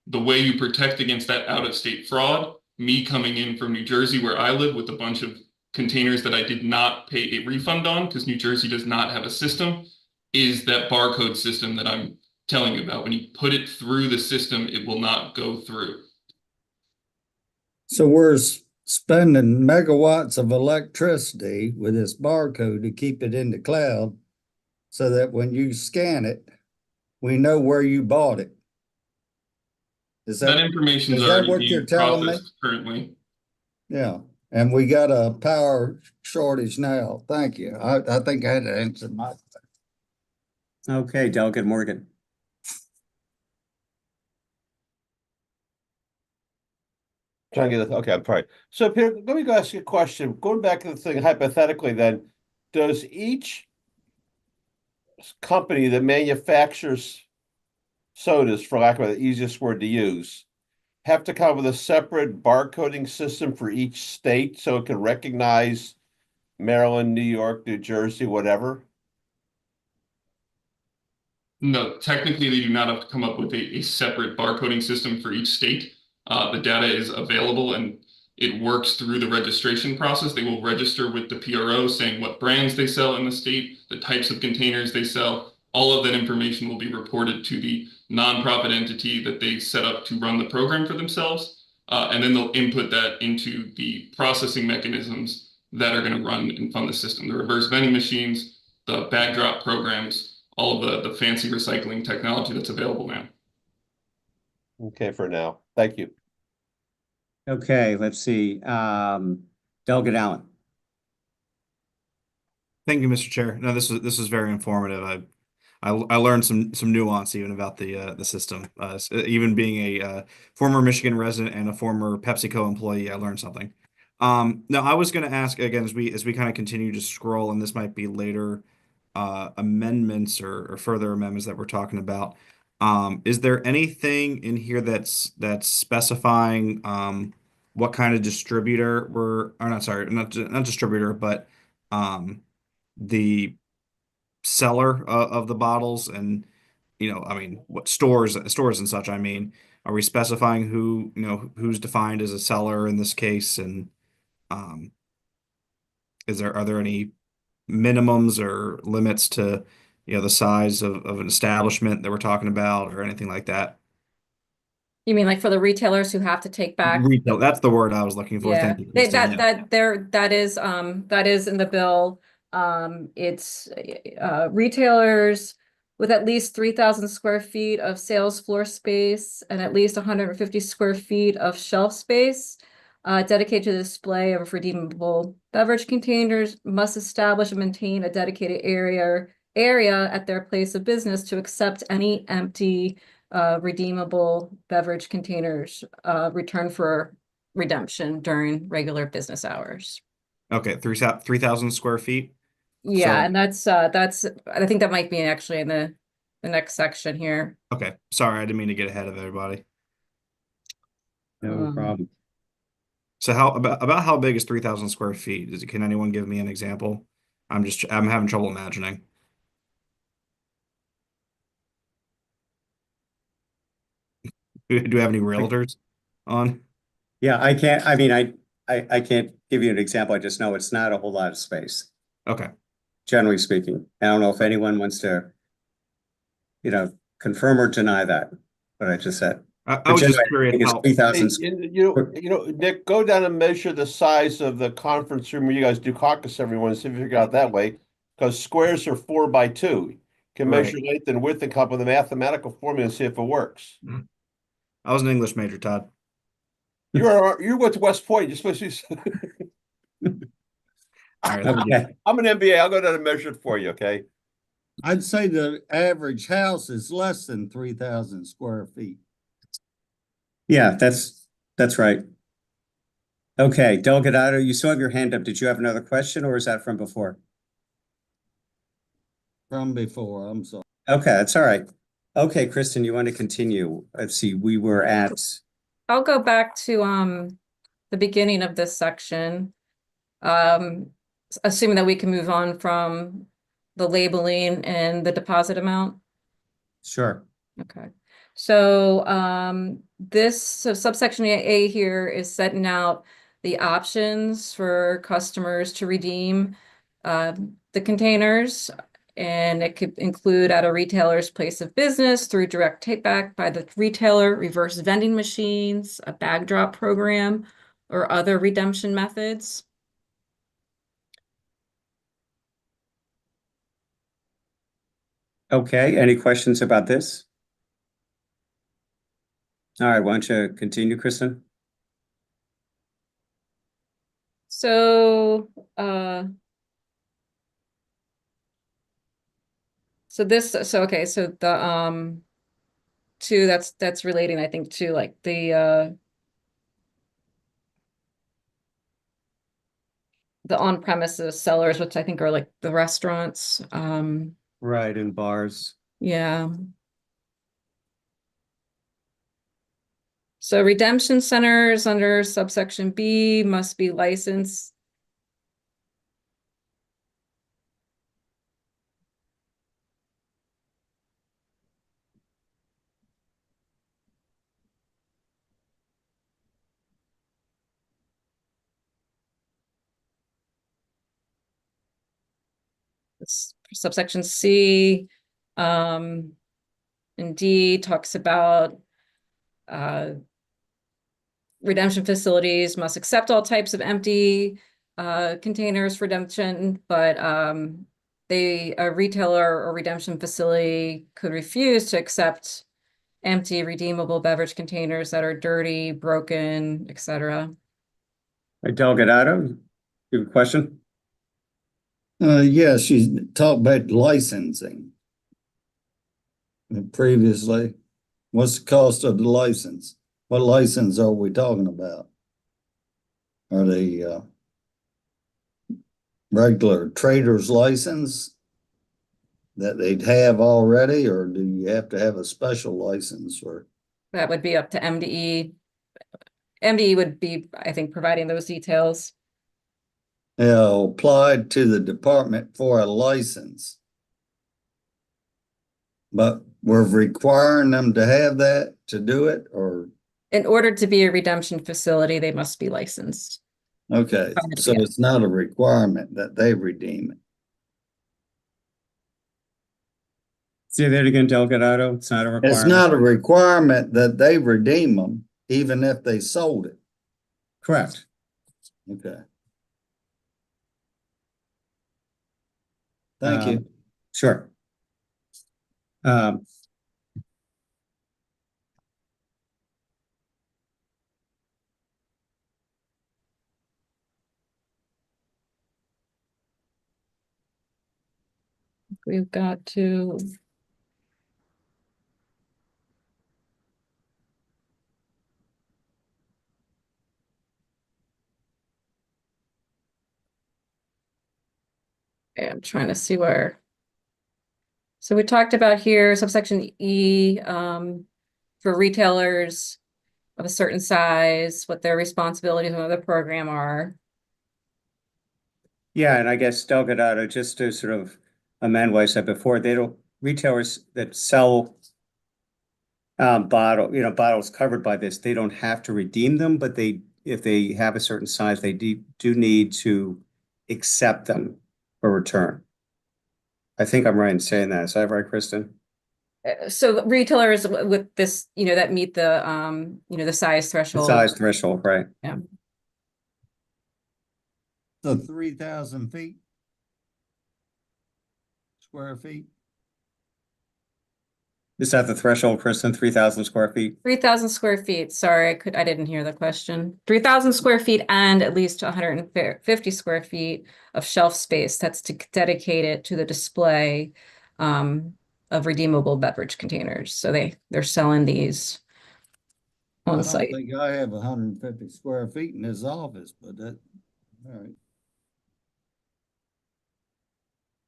The way you protect against that out-of-state fraud, me coming in from New Jersey where I live with a bunch of containers that I did not pay a refund on because New Jersey does not have a system, is that barcode system that I'm telling you about. When you put it through the system, it will not go through. So we're spending megawatts of electricity with this barcode to keep it in the cloud so that when you scan it, we know where you bought it. That information is is that already what you're being telling me? processed currently. Yeah, and we got a power shortage now. Thank you. I think I had to answer my. Okay, Delegate Morgan. Trying to get it. Okay, I'm sorry. So Peter, let me go ask you a question. Going back to the thing hypothetically, then, does each company that manufactures sodas, for lack of the easiest word to use, have to come up with a separate barcoding system for each state so it can recognize Maryland, New York, New Jersey, whatever? No, technically they do not have to come up with a separate barcoding system for each state. The data is available and it works through the registration process. They will register with the PRO saying what brands they sell in the state, the types of containers they sell. All of that information will be reported to the nonprofit entity that they set up to run the program for themselves. And then they'll input that into the processing mechanisms that are going to run and fund the system. The reverse vending machines, the bag drop programs, all of the fancy recycling technology that's available now. Okay, for now. Thank you. Okay, let's see. Delegate Allen. Thank you, Mr. Chair. No, this is very informative. I learned some nuance even about the system. Even being a former Michigan resident and a former PepsiCo employee, I learned something. Now I was going to ask again as we kind of continue to scroll, and this might be later amendments or further amendments that we're talking about. Is there anything in here that's specifying what kind of distributor or not, sorry, not distributor, but the seller of the bottles and I mean what stores and such, I mean, are we specifying who, who's defined as a seller in this case, and um are there any minimums or limits to the size of an establishment that we're talking about or anything like that? You mean like for the retailers who have to take back? Retail, that's the word I was looking for. Yeah, Thank you, Kristen. Yeah. that is in the bill. It's retailers with at least 3,000 square feet of sales floor space and at least 150 square feet of shelf space dedicated to the display of redeemable beverage containers must establish and maintain a dedicated area at their place of business to accept any empty redeemable beverage containers returned for redemption during regular business hours. Okay, 3,000 square feet. Yeah, So- and that's I think that might be actually in the next section here. Okay, sorry, I didn't mean to get ahead of everybody. No problem. So about how big is 3,000 square feet? Can anyone give me an example? I'm having trouble imagining. Do we have any realtors on? Yeah, I can't give you an example. I just know it's not a whole lot of space. Okay. generally speaking. I don't know if anyone wants to, confirm or deny that, what I just said. I was just Generally, I curious think it's how. 3,000. Nick, go down and measure the size of the conference room where you guys do caucus everyone and see if you figure out that way. Because squares are 4 by 2. Can Right. measure length and width and come up with a mathematical formula and see if it works. I was an English major, Todd. You went to West Point. You're supposed to. All right. Okay. I'm an MBA. I'll go down and measure it for you. Okay. I'd say the average house is less than 3,000 square feet. Yeah, that's right. Okay, Delegate Otto, you still have your hand up. Did you have another question or is that from before? From before, I'm sorry. Okay, that's all right. Okay, Kristen, you want to continue? Let's see, we were at, I'll go back to the beginning of this section. Assuming that we can move on from the labeling and the deposit amount. sure. Okay. So so subsection A here is setting out the options for customers to redeem the containers. And it could include at a retailer's place of business through direct take back by the retailer, reverse vending machines, a bag drop program, or other redemption methods. Okay, any questions about this? All right, why don't you continue, Kristen? So okay, so the two that's relating, I think, to like the on-premises sellers, which I think are like the restaurants. Right, in bars. Yeah. So redemption centers under subsection B must be licensed. Subsection C, and D talks about redemption facilities must accept all types of empty containers for redemption, but a retailer or redemption facility could refuse to accept empty redeemable beverage containers that are dirty, broken, etc. Delegate Otto, you have a question? Yeah, she talked about licensing. Previously, what's the cost of the license? What license are we talking about? Are they regular trader's license that they'd have already, or do you have to have a special license for? That would be up to MDE. MDE would be, I think, providing those details. Applied to the department for a license. But we're requiring them to have that to do it, or? In order to be a redemption facility, they must be licensed. Okay, so it's not a requirement that they redeem it. Say that again, Delegate Otto. It's not a requirement. It's not a requirement that they redeem them, even if they sold it. Correct. Okay. Thank you. Sure. We've got to. Okay, I'm trying to see where. So we talked about here, subsection E, for retailers of a certain size, what their responsibilities under the program are. Yeah, and I guess Delegate Otto, just to sort of amend what I said before, retailers that sell bottles covered by this, they don't have to redeem them, but if they have a certain size, they do need to accept them or return. I think I'm right in saying that. Is that right, Kristen? So retailers with this, that meet the, the size The threshold. size threshold, right? Yeah. So 3,000 feet? Square feet? Is that the threshold, Kristen? 3,000 square feet? 3,000 square feet. Sorry, I didn't hear the question. 3,000 square feet and at least 150 square feet of shelf space that's dedicated to the display of redeemable beverage containers. So they're selling these I on don't site. think I have 150 square feet in this office, but that, all right.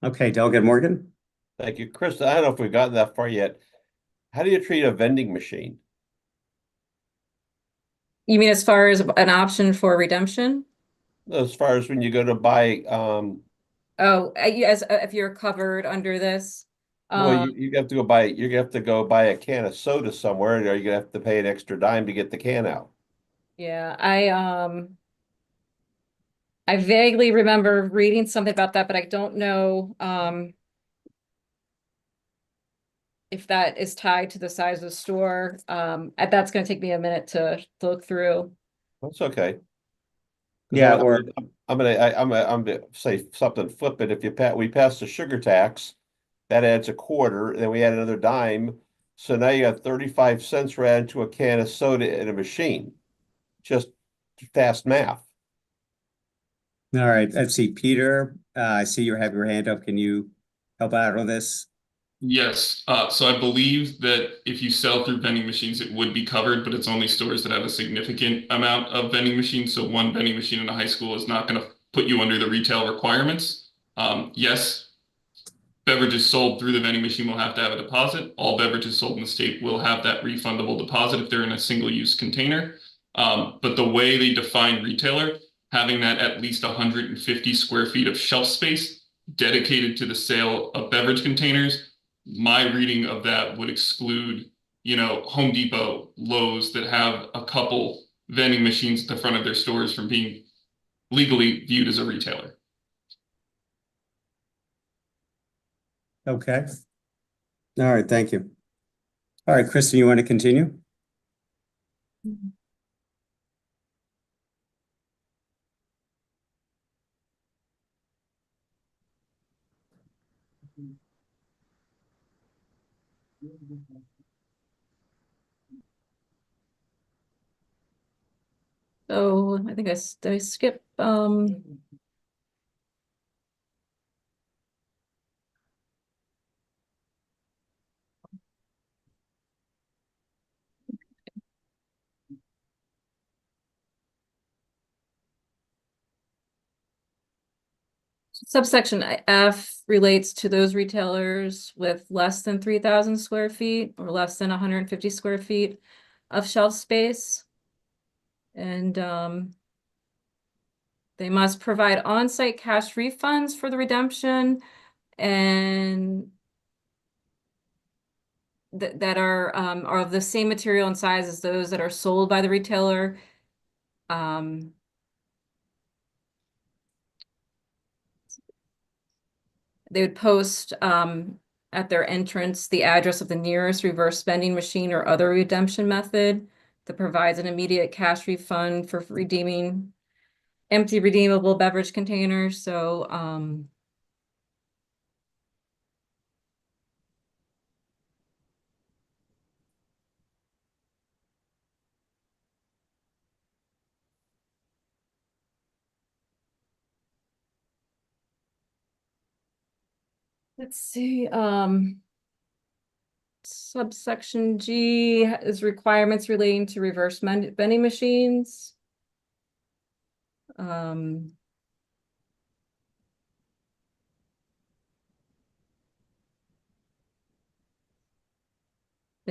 Okay, Delegate Morgan? Thank you, Chris. I don't know if we've gotten that far yet. How do you treat a vending machine? You mean as far as an option for redemption? As far as when you go to buy, Oh, if you're covered under this. well, you have to go buy, you have to go buy a can of soda somewhere, or you're gonna have to pay an extra dime to get the can out. Yeah, I vaguely remember reading something about that, but I don't know if that is tied to the size of the store. That's going to take me a minute to look through. That's okay. 'Cause Yeah, or I'm gonna say something flippant. If we passed the sugar tax, that adds a quarter, and then we add another dime. So now you got 35 cents right into a can of soda in a machine. Just fast math. all right, let's see, Peter, I see you have your hand up. Can you help out on this? Yes. So I believe that if you sell through vending machines, it would be covered, but it's only stores that have a significant amount of vending machines. So one vending machine in a high school is not going to put you under the retail requirements. Yes, beverages sold through the vending machine will have to have a deposit. All beverages sold in the state will have that refundable deposit if they're in a single-use container. But the way they define retailer, having that at least 150 square feet of shelf space dedicated to the sale of beverage containers, my reading of that would exclude, Home Depot, Lowe's that have a couple vending machines at the front of their stores from being legally viewed as a retailer. Okay. All right, thank you. All right, Kristen, you want to continue? So I think I skip. Subsection F relates to those retailers with less than 3,000 square feet or less than 150 square feet of shelf space. And they must provide on-site cash refunds for the redemption and that are of the same material and size as those that are sold by the retailer. They would post at their entrance the address of the nearest reverse vending machine or other redemption method that provides an immediate cash refund for redeeming empty redeemable beverage containers. So let's see, subsection G is requirements relating to reverse vending machines. They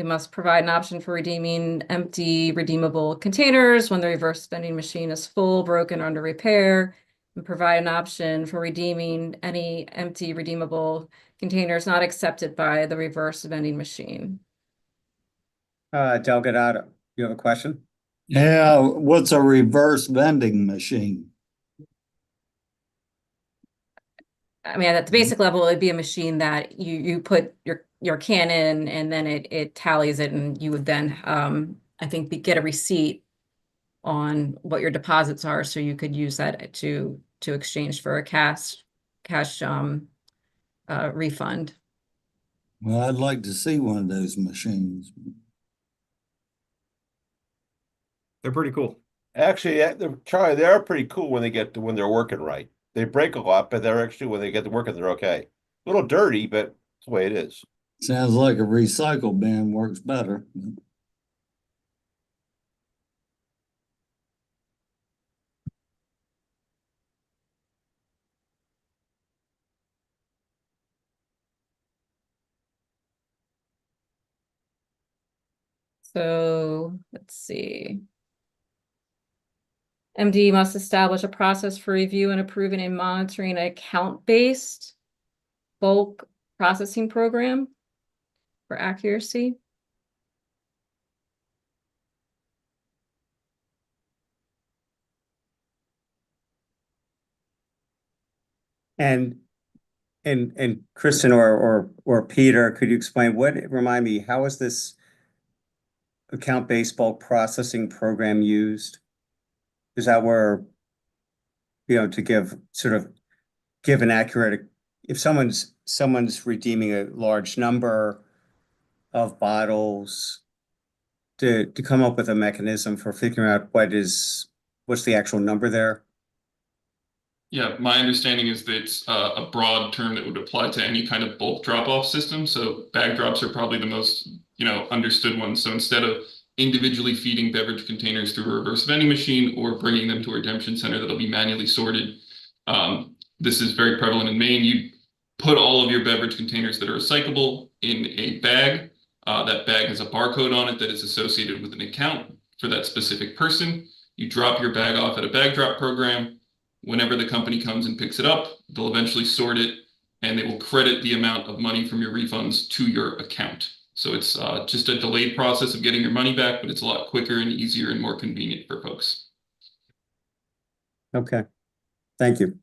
must provide an option for redeeming empty redeemable containers when the reverse vending machine is full, broken, or under repair, and provide an option for redeeming any empty redeemable containers not accepted by the reverse vending machine. Delegate Otto, you have a question? Yeah, what's a reverse vending machine? I mean, at the basic level, it'd be a machine that you put your can in, and then it tallies it, and you would then I think get a receipt on what your deposits are, so you could use that to exchange for a cash refund. Well, I'd like to see one of those machines. They're pretty cool. Actually, Charlie, they are pretty cool when when they're working right. They break a lot, but they're actually, when they get to working, they're okay. A little dirty, but that's the way it is. Sounds like a recycle bin works better. So let's see. MD must establish a process for review and approving and monitoring an account-based bulk processing program for accuracy. And Kristen or Peter, could you explain remind me, how is this account-based bulk processing program used? Is that where, to give an accurate, if someone's redeeming a large number of bottles, to come up with a mechanism for figuring out what's the actual number there? Yeah, my understanding is that it's a broad term that would apply to any kind of bulk drop-off system. So bag drops are probably the most, understood ones. So instead of individually feeding beverage containers through a reverse vending machine or bringing them to a redemption center that'll be manually sorted, this is very prevalent in Maine. You put all of your beverage containers that are recyclable in a bag. That bag has a barcode on it that is associated with an account for that specific person. You drop your bag off at a bag drop program. Whenever the company comes and picks it up, they'll eventually sort it, and they will credit the amount of money from your refunds to your account. So it's just a delayed process of getting your money back, but it's a lot quicker and easier and more convenient for folks. Okay, thank you.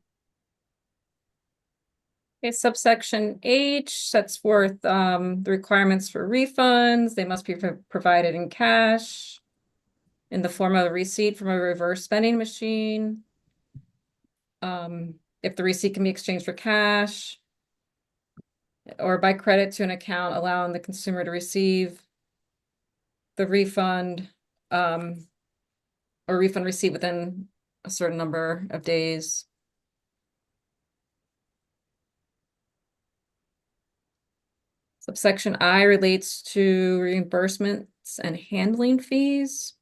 Okay, subsection H sets forth the requirements for refunds. They must be provided in cash in the form of a receipt from a reverse vending machine. If the receipt can be exchanged for cash or by credit to an account, allowing the consumer to receive the refund or refund receipt within a certain number of days. Subsection I relates to reimbursements and handling fees.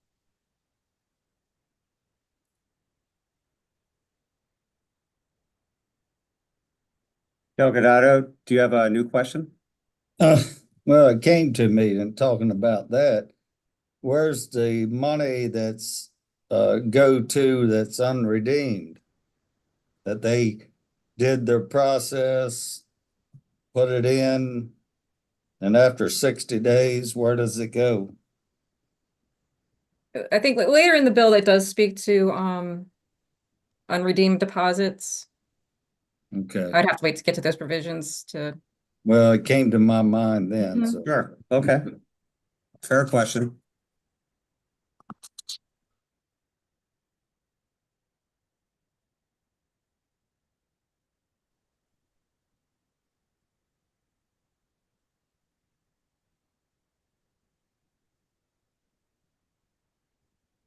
Delgado, do you have a new question? Well, it came to me in talking about that. Where's the money that's go to that's unredeemed? That they did their process, put it in, and after 60 days, where does it go? I think later in the bill it does speak to unredeemed deposits. Okay. I'd have to wait to get to those provisions to. Well, it came to my mind then. Mhm. So. Sure, okay. Fair question.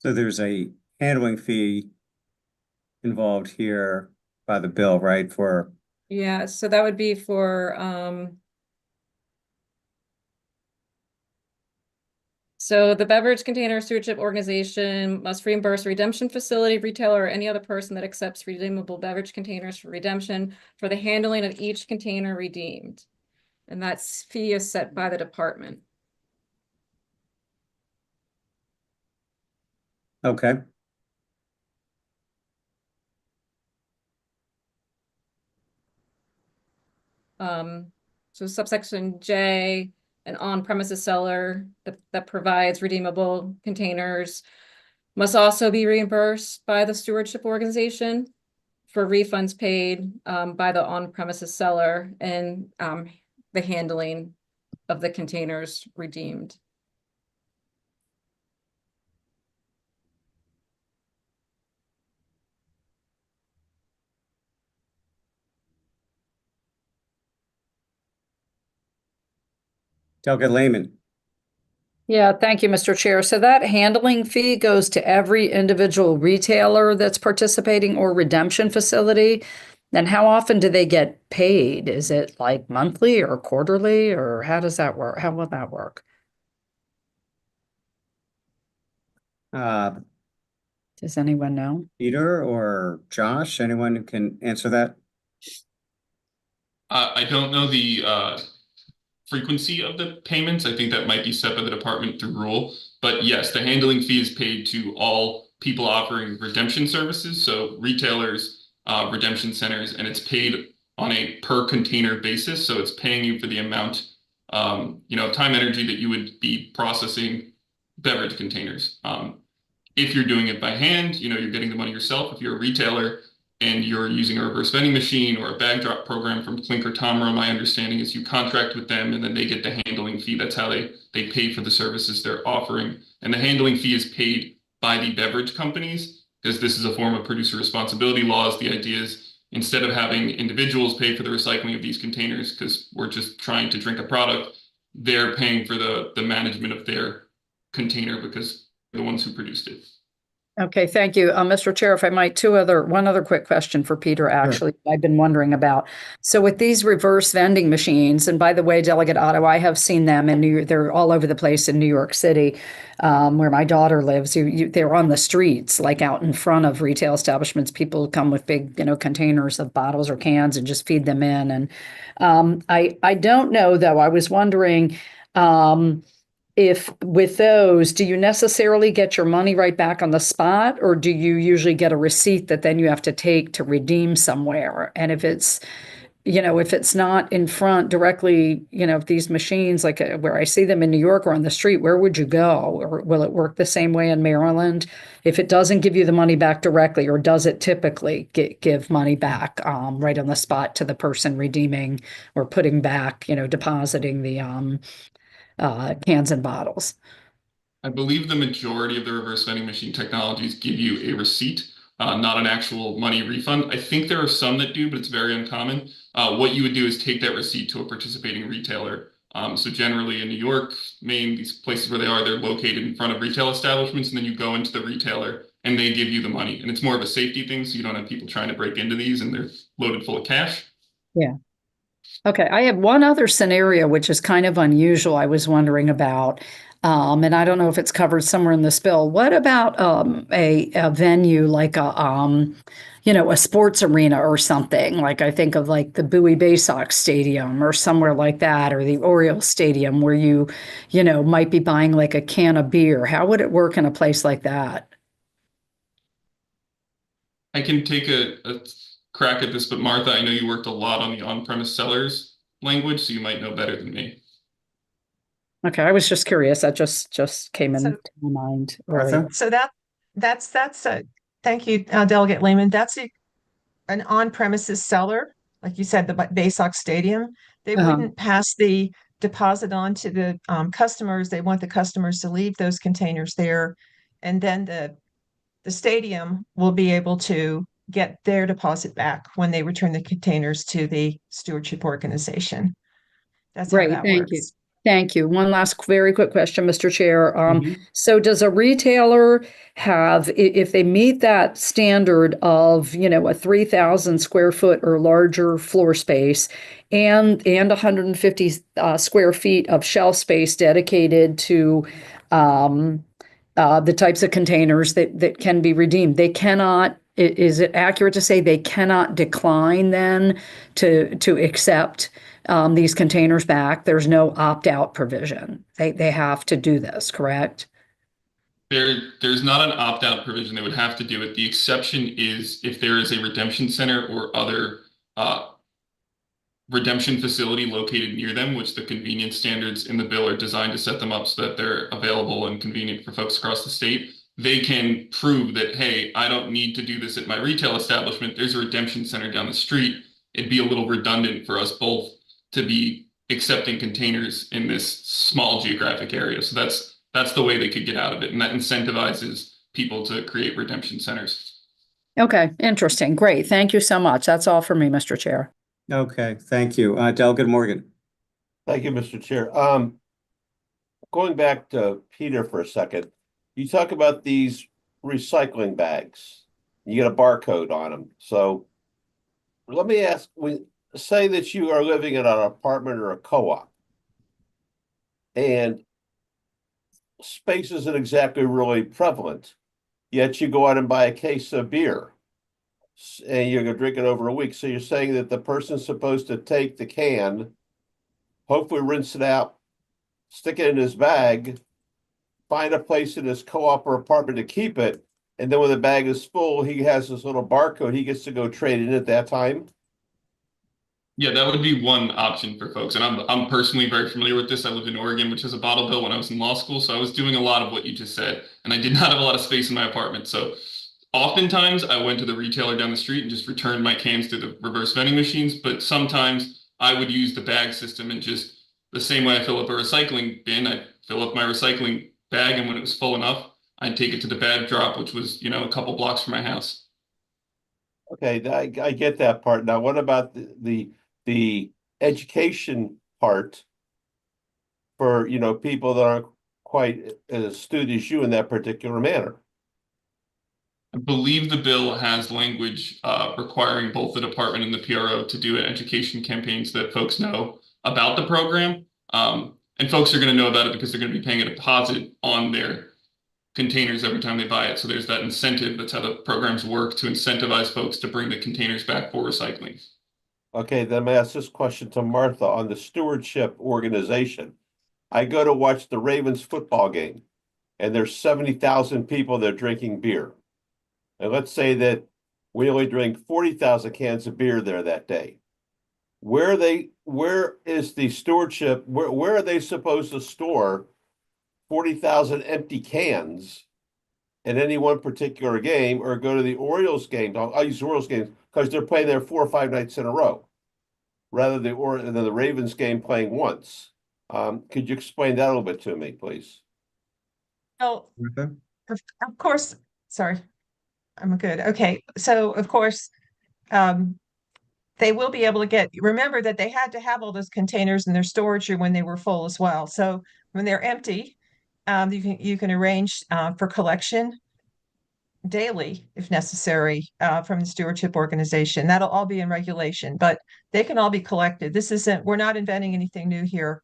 So there's a handling fee involved here by the bill, right? Yeah, so that would be for so the beverage container stewardship organization must reimburse a redemption facility, retailer, or any other person that accepts redeemable beverage containers for redemption for the handling of each container redeemed. And that fee is set by the department. Okay. So subsection J, an on-premises seller that provides redeemable containers must also be reimbursed by the stewardship organization for refunds paid by the on-premises seller and the handling of the containers redeemed. Delegate Lehman. Yeah, thank you, Mr. Chair. So that handling fee goes to every individual retailer that's participating or redemption facility. And how often do they get paid? Is it like monthly or quarterly, or how does that work? How will that work? Does anyone know? Peter or Josh, anyone who can answer that? I don't know the frequency of the payments. I think that might be set by the department through rule. But yes, the handling fee is paid to all people offering redemption services, so retailers, redemption centers, and it's paid on a per container basis. So it's paying you for the amount, time, energy that you would be processing beverage containers. If you're doing it by hand, you're getting the money yourself. If you're a retailer and you're using a reverse vending machine or a bag drop program from Clink or Tomra, my understanding is you contract with them and then they get the handling fee. That's how they pay for the services they're offering. And the handling fee is paid by the beverage companies because this is a form of producer responsibility laws. The idea is instead of having individuals pay for the recycling of these containers because we're just trying to drink a product, they're paying for the management of their container because they're the ones who produced it. Okay, thank you. Mr. Chair, if I might, one other quick question for Peter, actually, I've been wondering about. So with these reverse vending machines, and by the way, Delegate Otto, I have seen them in New York, they're all over the place in New York City, where my daughter lives. They're on the streets, like out in front of retail establishments. People come with big, containers of bottles or cans and just feed them in. And I don't know, though, I was wondering, if with those, do you necessarily get your money right back on the spot, or do you usually get a receipt that then you have to take to redeem somewhere? And if it's not in front directly, these machines, like where I see them in New York or on the street, where would you go? Or will it work the same way in Maryland? If it doesn't give you the money back directly, or does it typically give money back right on the spot to the person redeeming or putting back, depositing the cans and bottles? I believe the majority of the reverse vending machine technologies give you a receipt, not an actual money refund. I think there are some that do, but it's very uncommon. What you would do is take that receipt to a participating retailer. So generally in New York, Maine, these places where they're located in front of retail establishments, and then you go into the retailer and they give you the money. And it's more of a safety thing, so you don't have people trying to break into these and they're loaded full of cash. Yeah. Okay, I have one other scenario which is kind of unusual I was wondering about, and I don't know if it's covered somewhere in this bill. What about a venue like a sports arena or something? Like I think of like the Bowie Bay Sox Stadium or somewhere like that, or the Orioles Stadium where you might be buying like a can of beer. How would it work in a place like that? I can take a crack at this, but Martha, I know you worked a lot on the on-premise sellers language, so you might know better than me. Okay, I was just curious. That just came into my mind. Martha? So that's thank you, Delegate Lehman. That's an on-premises seller, like you said, the Bay Sox Stadium. They wouldn't pass the deposit on to the customers. They want the customers to leave those containers there, and then the stadium will be able to get their deposit back when they return the containers to the stewardship organization. That's how that Thank works. you. Thank you. One last very quick question, Mr. Chair. So does a retailer have, if they meet that standard of, a 3,000 square foot or larger floor space and 150 square feet of shelf space dedicated to the types of containers that can be redeemed, they cannot, is it accurate to say they cannot decline then to accept these containers back? There's no opt-out provision. They have to do this, correct? There's not an opt-out provision. They would have to do it. The exception is if there is a redemption center or other redemption facility located near them, which the convenience standards in the bill are designed to set them up so that they're available and convenient for folks across the state. they can prove that, hey, I don't need to do this at my retail establishment. There's a redemption center down the street. It'd be a little redundant for us both to be accepting containers in this small geographic area. So that's the way they could get out of it. And that incentivizes people to create redemption centers. Okay, interesting. Great. Thank you so much. That's all for me, Mr. Chair. Okay, thank you. Delegate Morgan. Thank you, Mr. Chair. Going back to Peter for a second, you talk about these recycling bags. You get a barcode on them. So let me ask, say that you are living in an apartment or a co-op, and space isn't exactly really prevalent, yet you go out and buy a case of beer and you're going to drink it over a week. So you're saying that the person's supposed to take the can, hopefully rinse it out, stick it in his bag, find a place in his co-op or apartment to keep it, and then when the bag is full, he has this little barcode. He gets to go trade in at that time. Yeah, that would be one option for folks. And I'm personally very familiar with this. I lived in Oregon, which has a bottle bill when I was in law school. So I was doing a lot of what you just said. And I did not have a lot of space in my apartment. So oftentimes I went to the retailer down the street and just returned my cans to the reverse vending machines. But sometimes I would use the bag system, and just the same way I fill up a recycling bin, I'd fill up my recycling bag. And when it was full enough, I'd take it to the bag drop, which was, a couple blocks from my house. Okay, I get that part. Now, what about the education part for, people that aren't quite as astute as you in that particular manner? I believe the bill has language requiring both the department and the PRO to do education campaigns that folks know about the program. And folks are going to know about it because they're going to be paying a deposit on their containers every time they buy it. So there's that incentive. That's how the programs work, to incentivize folks to bring the containers back for recycling. Okay, then I'm gonna ask this question to Martha on the stewardship organization. I go to watch the Ravens football game, and there's 70,000 people that are drinking beer. And let's say that we only drink 40,000 cans of beer there that day. Where is the stewardship? Where are they supposed to store 40,000 empty cans in any one particular game, or go to the Orioles game? I'll use the Orioles game because they're playing there 4 or 5 nights in a row, rather than the Ravens game playing once. Could you explain that a little bit to me, please? Well, Okay. of course, sorry, I'm good. Okay, so of course, they will be able to remember that they had to have all those containers in their storage room when they were full as well. So when they're empty, you can arrange for collection daily if necessary from the stewardship organization. That'll all be in regulation, but they can all be collected. We're not inventing anything new here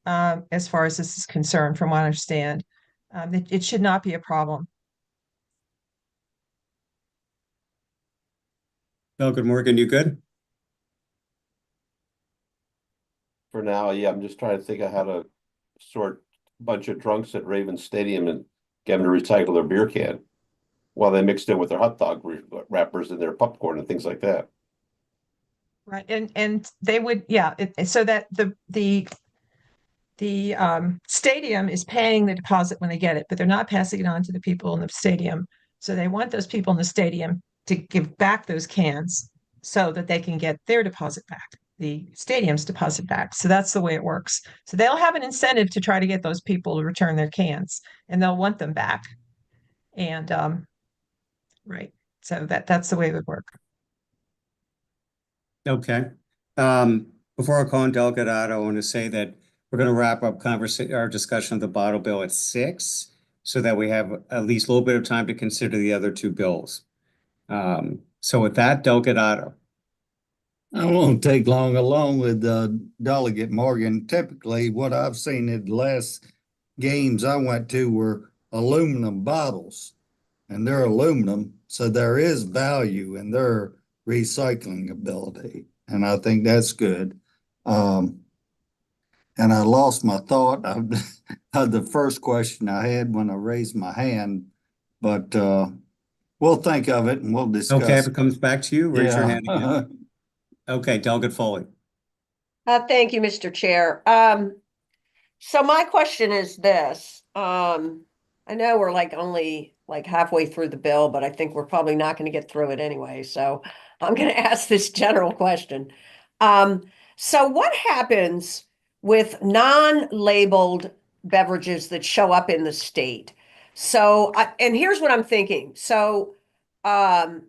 as far as this is concerned, from what I understand. It should not be a problem. Delegate Morgan, you good? For now, yeah, I'm just trying to think of how to sort a bunch of drunks at Ravens Stadium and get them to recycle their beer can while they mixed in with their hot dog wrappers and their popcorn and things like that. Right, and they would, yeah, so that the stadium is paying the deposit when they get it, but they're not passing it on to the people in the stadium. So they want those people in the stadium to give back those cans so that they can get their deposit back, the stadium's deposit back. So that's the way it works. So they'll have an incentive to try to get those people to return their cans, and they'll want them back. And right, so that's the way it would work. Okay. Before I call on Delegate Otto, I want to say that we're going to wrap up our discussion of the bottle bill at 6, so that we have at least a little bit of time to consider the other 2 bills. So with that, Delegate Otto. I won't take long along with Delegate Morgan. Typically, what I've seen in the last games I went to were aluminum bottles, and they're aluminum, so there is value in their recycling ability, and I think that's good. And I lost my thought of the first question I had when I raised my hand, but we'll think of it and we'll discuss. Okay, if it comes back to you, raise your hand Yeah. again. Okay, Delegate Foley. Thank you, Mr. Chair. So my question is this. I know we're like only like halfway through the bill, but I think we're probably not going to get through it anyway. So I'm going to ask this general question. So what happens with non-labeled beverages that show up in the state? So, and here's what I'm thinking. So I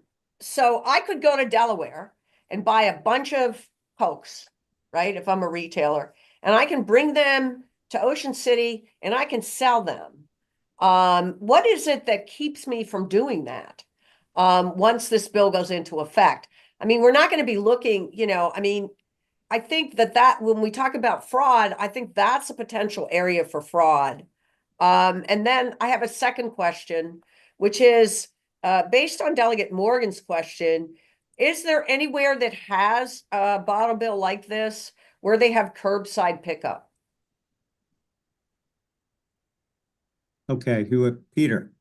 could go to Delaware and buy a bunch of Cokes, right? If I'm a retailer, and I can bring them to Ocean City and I can sell them. What is it that keeps me from doing that? Once this bill goes into effect? I mean, we're not going to be looking, I mean, I think that when we talk about fraud, I think that's a potential area for fraud. And then I have a second question, which is based on Delegate Morgan's question, is there anywhere that has a bottle bill like this where they have curbside pickup? Okay, Peter?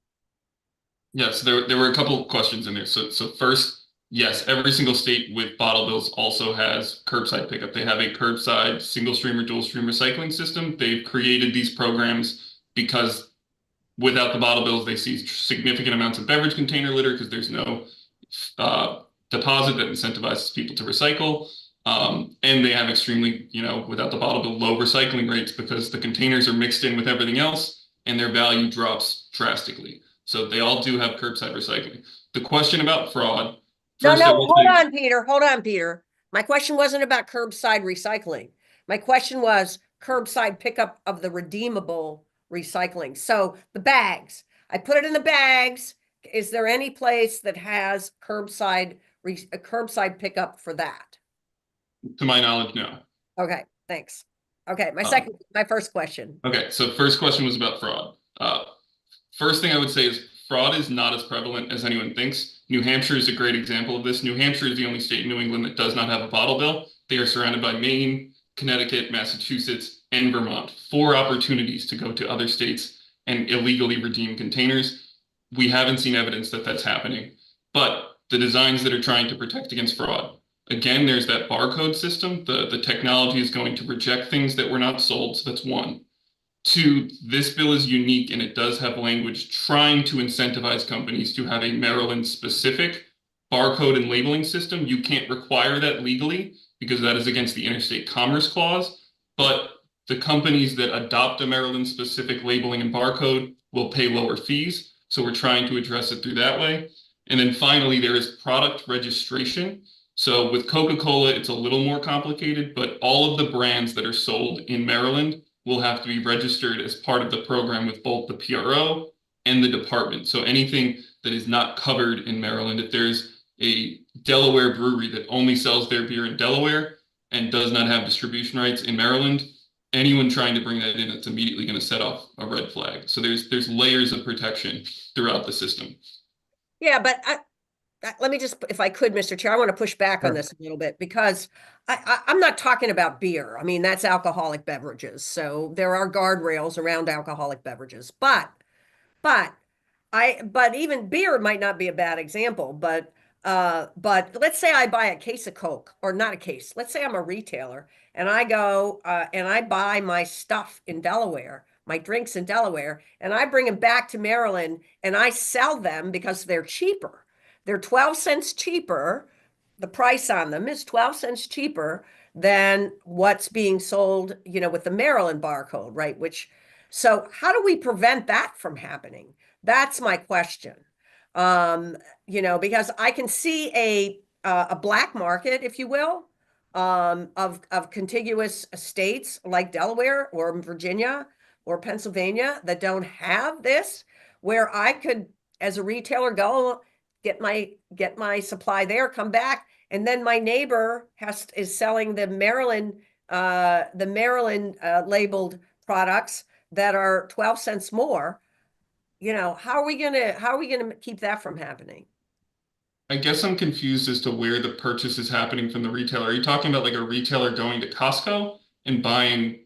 Yes, there were a couple questions in there. So first, yes, every single state with bottle bills also has curbside pickup. They have a curbside single stream or dual stream recycling system. They've created these programs because without the bottle bills, they see significant amounts of beverage container litter because there's no deposit that incentivizes people to recycle. And they have extremely, without the bottle bill, low recycling rates because the containers are mixed in with everything else and their value drops drastically. So they all do have curbside recycling. The question about fraud. Hold on, Peter. My question wasn't about curbside recycling. My question was curbside pickup of the redeemable recycling. So the bags, I put it in the bags. Is there any place that has curbside pickup for that? To my knowledge, no. Okay, thanks. Okay, my first question. Okay, so first question was about fraud. First thing I would say is fraud is not as prevalent as anyone thinks. New Hampshire is a great example of this. New Hampshire is the only state in New England that does not have a bottle bill. They are surrounded by Maine, Connecticut, Massachusetts, and Vermont. 4 opportunities to go to other states and illegally redeem containers. We haven't seen evidence that that's happening. But the designs that are trying to protect against fraud, again, there's that barcode system. The technology is going to reject things that were not sold. So that's 1. 2, this bill is unique and it does have language trying to incentivize companies to have a Maryland-specific barcode and labeling system. You can't require that legally because that is against the Interstate Commerce Clause, but the companies that adopt a Maryland-specific labeling and barcode will pay lower fees. So we're trying to address it through that way. And then finally, there is product registration. So with Coca-Cola, it's a little more complicated, but all of the brands that are sold in Maryland will have to be registered as part of the program with both the PRO and the department. So anything that is not covered in Maryland, if there's a Delaware brewery that only sells their beer in Delaware and does not have distribution rights in Maryland, anyone trying to bring that in, it's immediately going to set off a red flag. So there's layers of protection throughout the system. Yeah, but let me just, if I could, Mr. Chair, I want to push back on this a little bit because I'm not talking about beer. I mean, that's alcoholic beverages. So there are guardrails around alcoholic beverages, but even beer might not be a bad example, but let's say I buy a case of Coke, or not a case. Let's say I'm a retailer and I go and I buy my stuff in Delaware, my drinks in Delaware, and I bring them back to Maryland and I sell them because they're cheaper. They're 12 cents cheaper. The price on them is 12 cents cheaper than what's being sold, with the Maryland barcode, right? So how do we prevent that from happening? That's my question. Because I can see a black market, if you will, of contiguous states like Delaware or Virginia or Pennsylvania that don't have this, where I could, as a retailer, go get my supply there, come back, and then my neighbor is selling the Maryland labeled products that are 12 cents more. How are we gonna keep that from happening? I guess I'm confused as to where the purchase is happening from the retailer. Are you talking about like a retailer going to Costco and buying?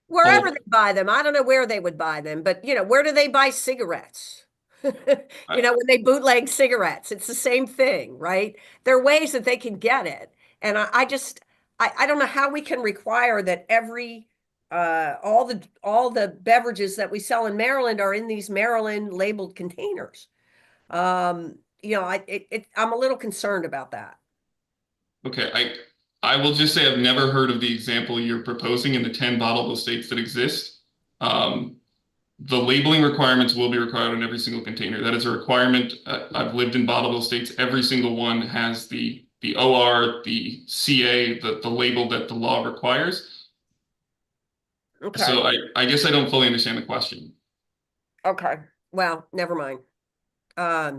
Wherever they buy them. I don't know where they would buy them, but where do they buy cigarettes? When they bootleg cigarettes, it's the same thing, right? There are ways that they can get it. And I don't know how we can require that every all the beverages that we sell in Maryland are in these Maryland labeled containers. I'm a little concerned about that. Okay, I will just say I've never heard of the example you're proposing in the 10 bottleable states that exist. The labeling requirements will be required on every single container. That is a requirement. I've lived in bottleable states. Every single one has the OR, the CA, the label that the law requires. Okay. So I guess I don't fully understand the question. Okay. Well, never mind. I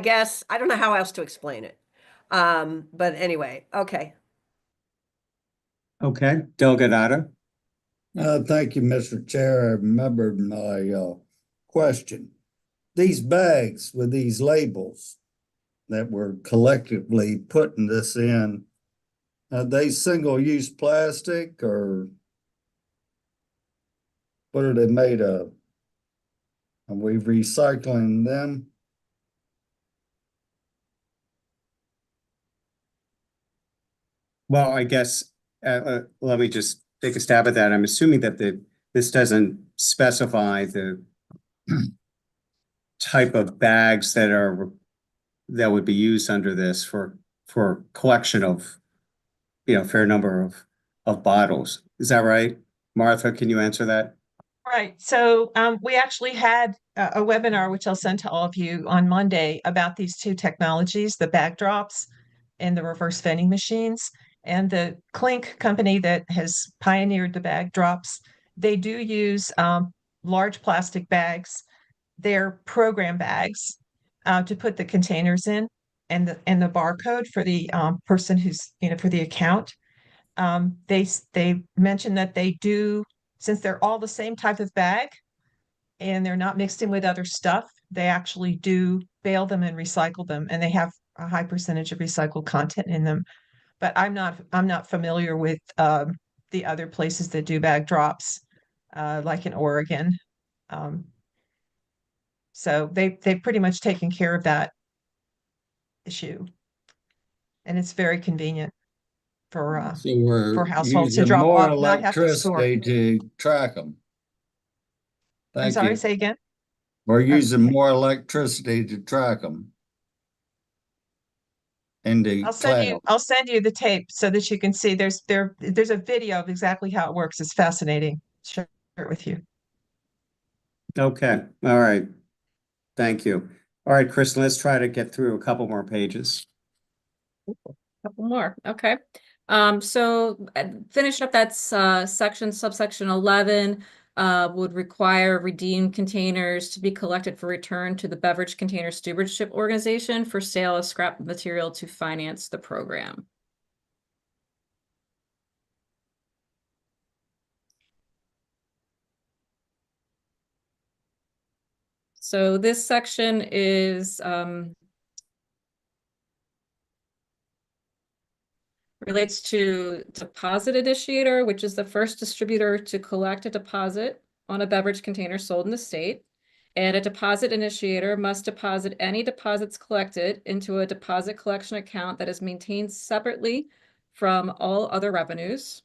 guess I don't know how else to explain it. But anyway, okay. Okay, Delgadado. Thank you, Mr. Chair. I remembered my question. These bags with these labels that we're collectively putting this in, are they single-use plastic or what are they made of? Are we recycling them? Well, I guess, let me just take a stab at that. I'm assuming that this doesn't specify the type of bags that would be used under this for collection of, fair number of bottles. Is that right? Martha, can you answer that? Right. So we actually had a webinar, which I'll send to all of you on Monday, about these two technologies, the bag drops and the reverse vending machines. And the Clink company that has pioneered the bag drops, they do use large plastic bags. They're program bags to put the containers in and the barcode for the person who's, for the account. They mentioned that they do, since they're all the same type of bag and they're not mixed in with other stuff, they actually do bale them and recycle them, and they have a high percentage of recycled content in them. But I'm not familiar with the other places that do bag drops, like in Oregon. So they've pretty much taken care of that issue, and it's very convenient for So we're households to using drop more off, not have to store. electricity to track them. I'm Thank sorry, you. say again. We're using more electricity to track them. In the cloud. I'll send you the tape so that you can see there's a video of exactly how it works. It's fascinating. Share it with you. Okay, all right. Thank you. All right, Kristen, let's try to get through a couple more pages. Couple more, okay. So finishing up that subsection 11 would require redeemed containers to be collected for return to the Beverage Container Stewardship Organization for sale as scrap material to finance the program. So this section is relates to deposit initiator, which is the first distributor to collect a deposit on a beverage container sold in the state. And a deposit initiator must deposit any deposits collected into a deposit collection account that is maintained separately from all other revenues.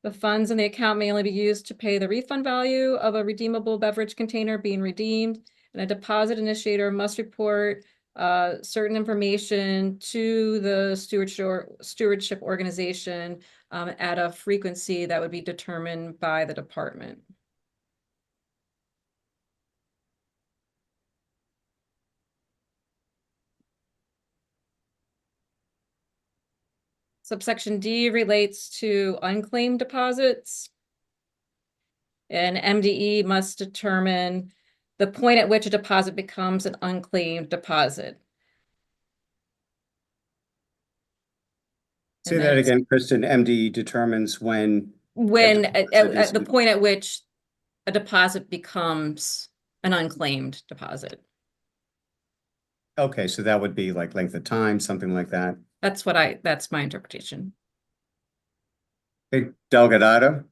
The funds in the account may only be used to pay the refund value of a redeemable beverage container being redeemed, and a deposit initiator must report certain information to the stewardship organization at a frequency that would be determined by the department. Subsection D relates to unclaimed deposits. And MDE must determine the point at which a deposit becomes an unclaimed deposit. Say that again, Kristen. MDE determines when at the point at which a deposit becomes an unclaimed deposit. Okay, so that would be like length of time, something like that. That's my interpretation. Okay, Delgadado.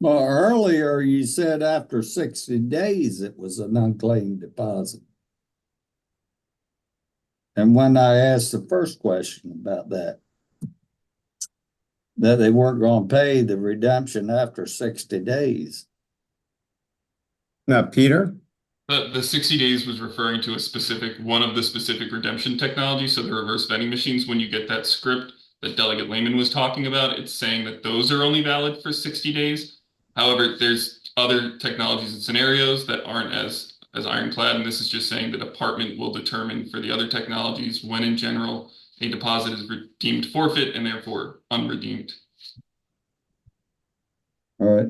Well, earlier you said after 60 days it was an unclaimed deposit. And when I asked the first question about that, that they weren't gonna pay the redemption after 60 days. Now, Peter? The 60 days was referring to one of the specific redemption technologies. So the reverse vending machines, when you get that script that Delegate Lehman was talking about, it's saying that those are only valid for 60 days. However, there's other technologies and scenarios that aren't as ironclad. And this is just saying the department will determine for the other technologies when in general a deposit is deemed forfeit and therefore unredeemed. All right.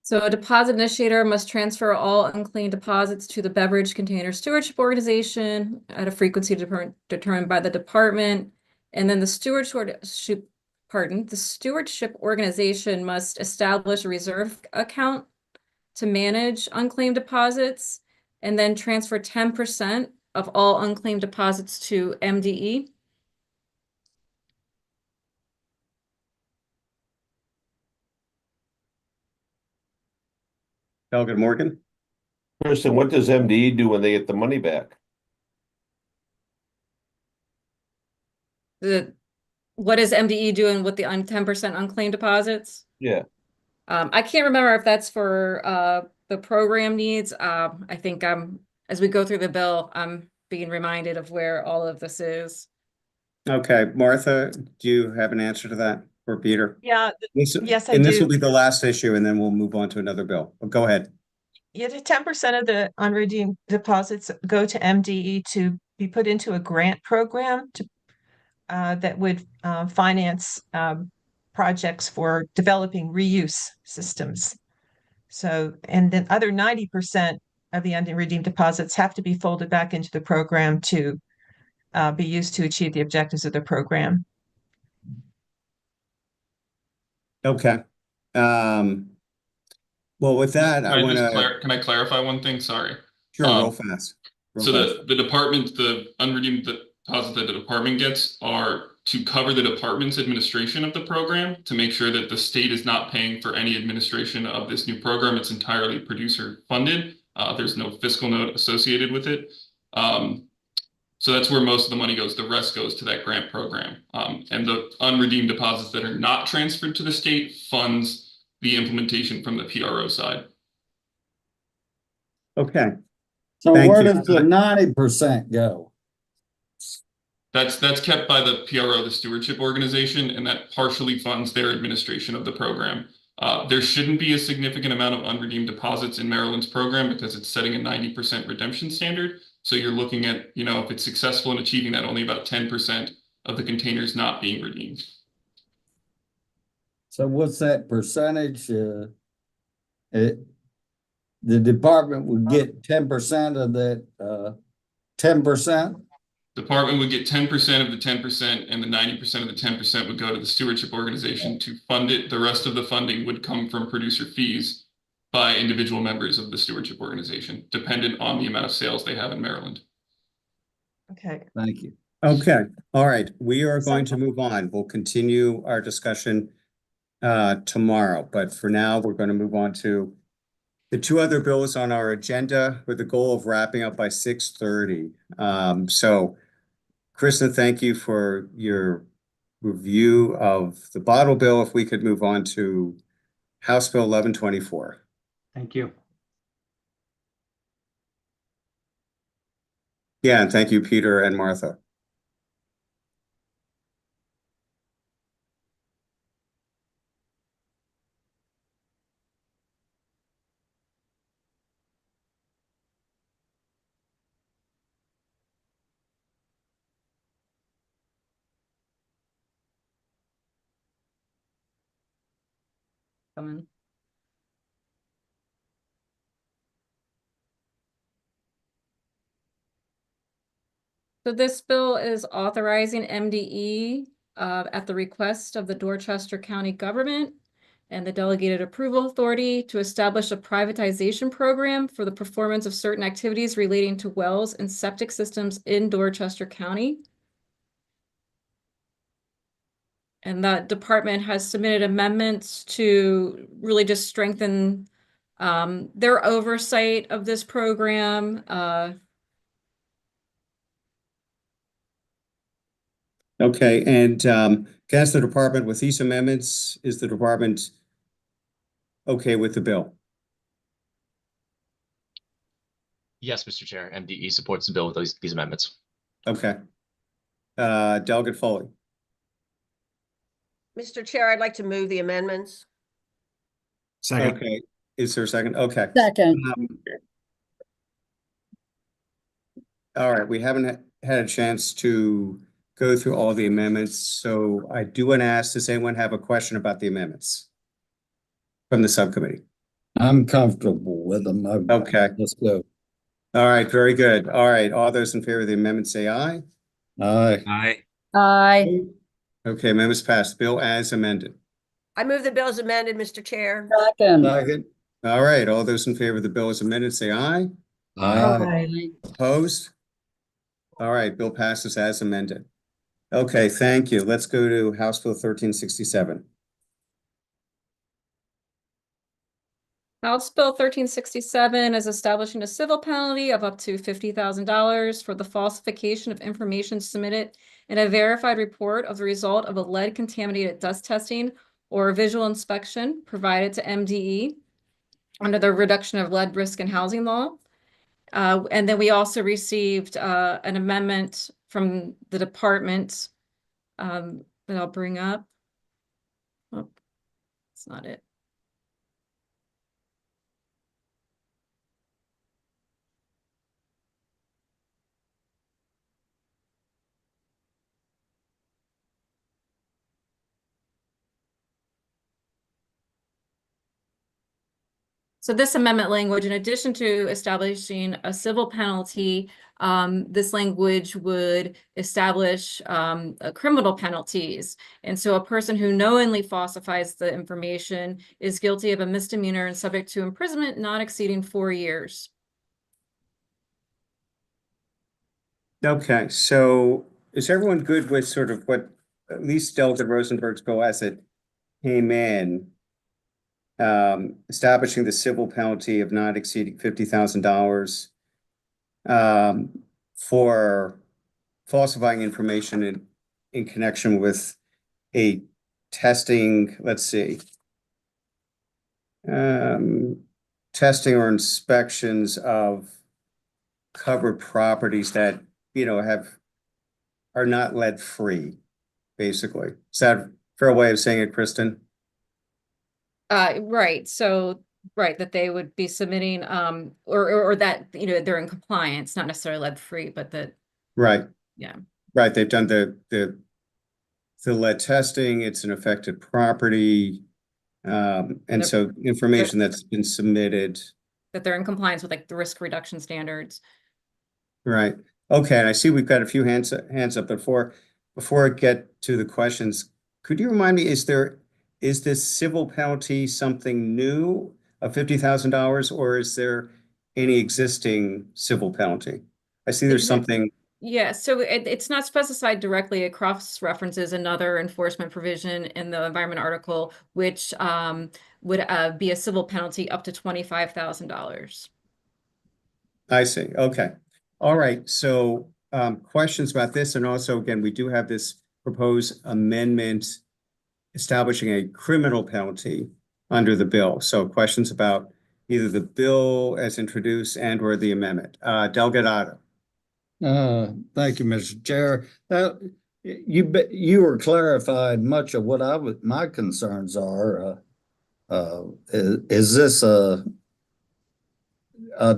So a deposit initiator must transfer all unclaimed deposits to the Beverage Container Stewardship Organization at a frequency determined by the department. And then the stewardship organization must establish a reserve account to manage unclaimed deposits and then transfer 10% of all unclaimed deposits to MDE. Delegate Morgan? Kristen, what does MDE do when they get the money back? What is MDE doing with the 10% unclaimed deposits? Yeah. I can't remember if that's for the program needs. I think as we go through the bill, I'm being reminded of where all of this is. Okay, Martha, do you have an answer to that for Peter? Yeah, yes, I And this will do. be the last issue, and then we'll move on to another bill. Go ahead. Yeah, 10% of the unredeemed deposits go to MDE to be put into a grant program that would finance projects for developing reuse systems. So, and then other 90% of the unredeemed deposits have to be folded back into the program to be used to achieve the objectives of the program. Okay. Well, with that, I want to. Can I clarify one thing? Sorry. Sure, real fast. So the department, the unredeemed deposit that the department gets are to cover the department's administration of the program, to make sure that the state is not paying for any administration of this new program. It's entirely producer funded. There's no fiscal note associated with it. So that's where most of the money goes. The rest goes to that grant program. And the unredeemed deposits that are not transferred to the state funds the implementation from the PRO side. Okay. So Thank where you. does the 90% go? That's kept by the PRO, the stewardship organization, and that partially funds their administration of the program. There shouldn't be a significant amount of unredeemed deposits in Maryland's program because it's setting a 90% redemption standard. So you're looking at, if it's successful in achieving that, only about 10% of the containers not being redeemed. So what's that percentage? The department would get 10% of that 10%? Department would get 10% of the 10%, and the 90% of the 10% would go to the stewardship organization to fund it. The rest of the funding would come from producer fees by individual members of the stewardship organization, dependent on the amount of sales they have in Maryland. Okay. Thank you. Okay. All right. We are going to move on. We'll continue our discussion tomorrow, but for now, we're going to move on to the two other bills on our agenda with the goal of wrapping up by 6:30. So, Kristen, thank you for your review of the bottle bill. If we could move on to House Bill 1124. Thank you. Yeah, and thank you, Peter and Martha. Coming. So this bill is authorizing MDE at the request of the Dorchester County government and the delegated approval authority to establish a privatization program for the performance of certain activities relating to wells and septic systems in Dorchester County. And that department has submitted amendments to really just strengthen their oversight of this program. Okay, and can I ask the department with these amendments, is the department okay with the bill? Yes, Mr. Chair, MDE supports the bill with these amendments. Okay. Delegate Foley. Mr. Chair, I'd like to move the amendments. Second. Okay, is there a second? Okay. Second. All right, we haven't had a chance to go through all the amendments, so I do want to ask, does anyone have a question about the amendments from the subcommittee? I'm comfortable with them. Okay. Let's go. All right, very good. All right, all those in favor of the amendment say aye. Aye. Aye. Aye. Okay, amendments passed. Bill as amended. I move the bill as amended, Mr. Chair. Second. Second. All right, all those in favor of the bill as amended say aye. Aye. Opposed? All right, bill passes as amended. Okay, thank you. Let's go to House Bill 1367. House Bill 1367 is establishing a civil penalty of up to $50,000 for the falsification of information submitted in a verified report of the result of a lead contaminated dust testing or a visual inspection provided to MDE under the Reduction of Lead Risk in Housing Law. And then we also received an amendment from the department that I'll bring up. Oh, that's not it. So this amendment language, in addition to establishing a civil penalty, this language would establish criminal penalties. And so a person who knowingly falsifies the information is guilty of a misdemeanor and subject to imprisonment not exceeding 4 years. Okay, so is everyone good with sort of what at least Delegate Rosenberg's bill as it came in? Establishing the civil penalty of not exceeding $50,000 for falsifying information in connection with a testing, let's see, testing or inspections of covered properties that, you know, are not lead free, basically. Is that a fair way of saying it, Kristen? Right. So, right, that they would be submitting, or that, you know, they're in compliance, not necessarily lead free, but that, Right. yeah. Right. They've done the lead testing. It's an affected property. And so information that's been submitted. That they're in compliance with like the risk reduction standards. Right. Okay. And I see we've got a few hands up. Before I get to the questions, could you remind me, is this civil penalty something new of $50,000, or is there any existing civil penalty? I see there's something. Yeah, so it's not specified directly. It cross-references another enforcement provision in the environment article, which would be a civil penalty up to $25,000. I see. Okay. All right. So questions about this, and also, again, we do have this proposed amendment establishing a criminal penalty under the bill. So questions about either the bill as introduced and or the amendment. Delegate Otto. Thank you, Mr. Chair. You were clarified much of what my concerns are. Is this a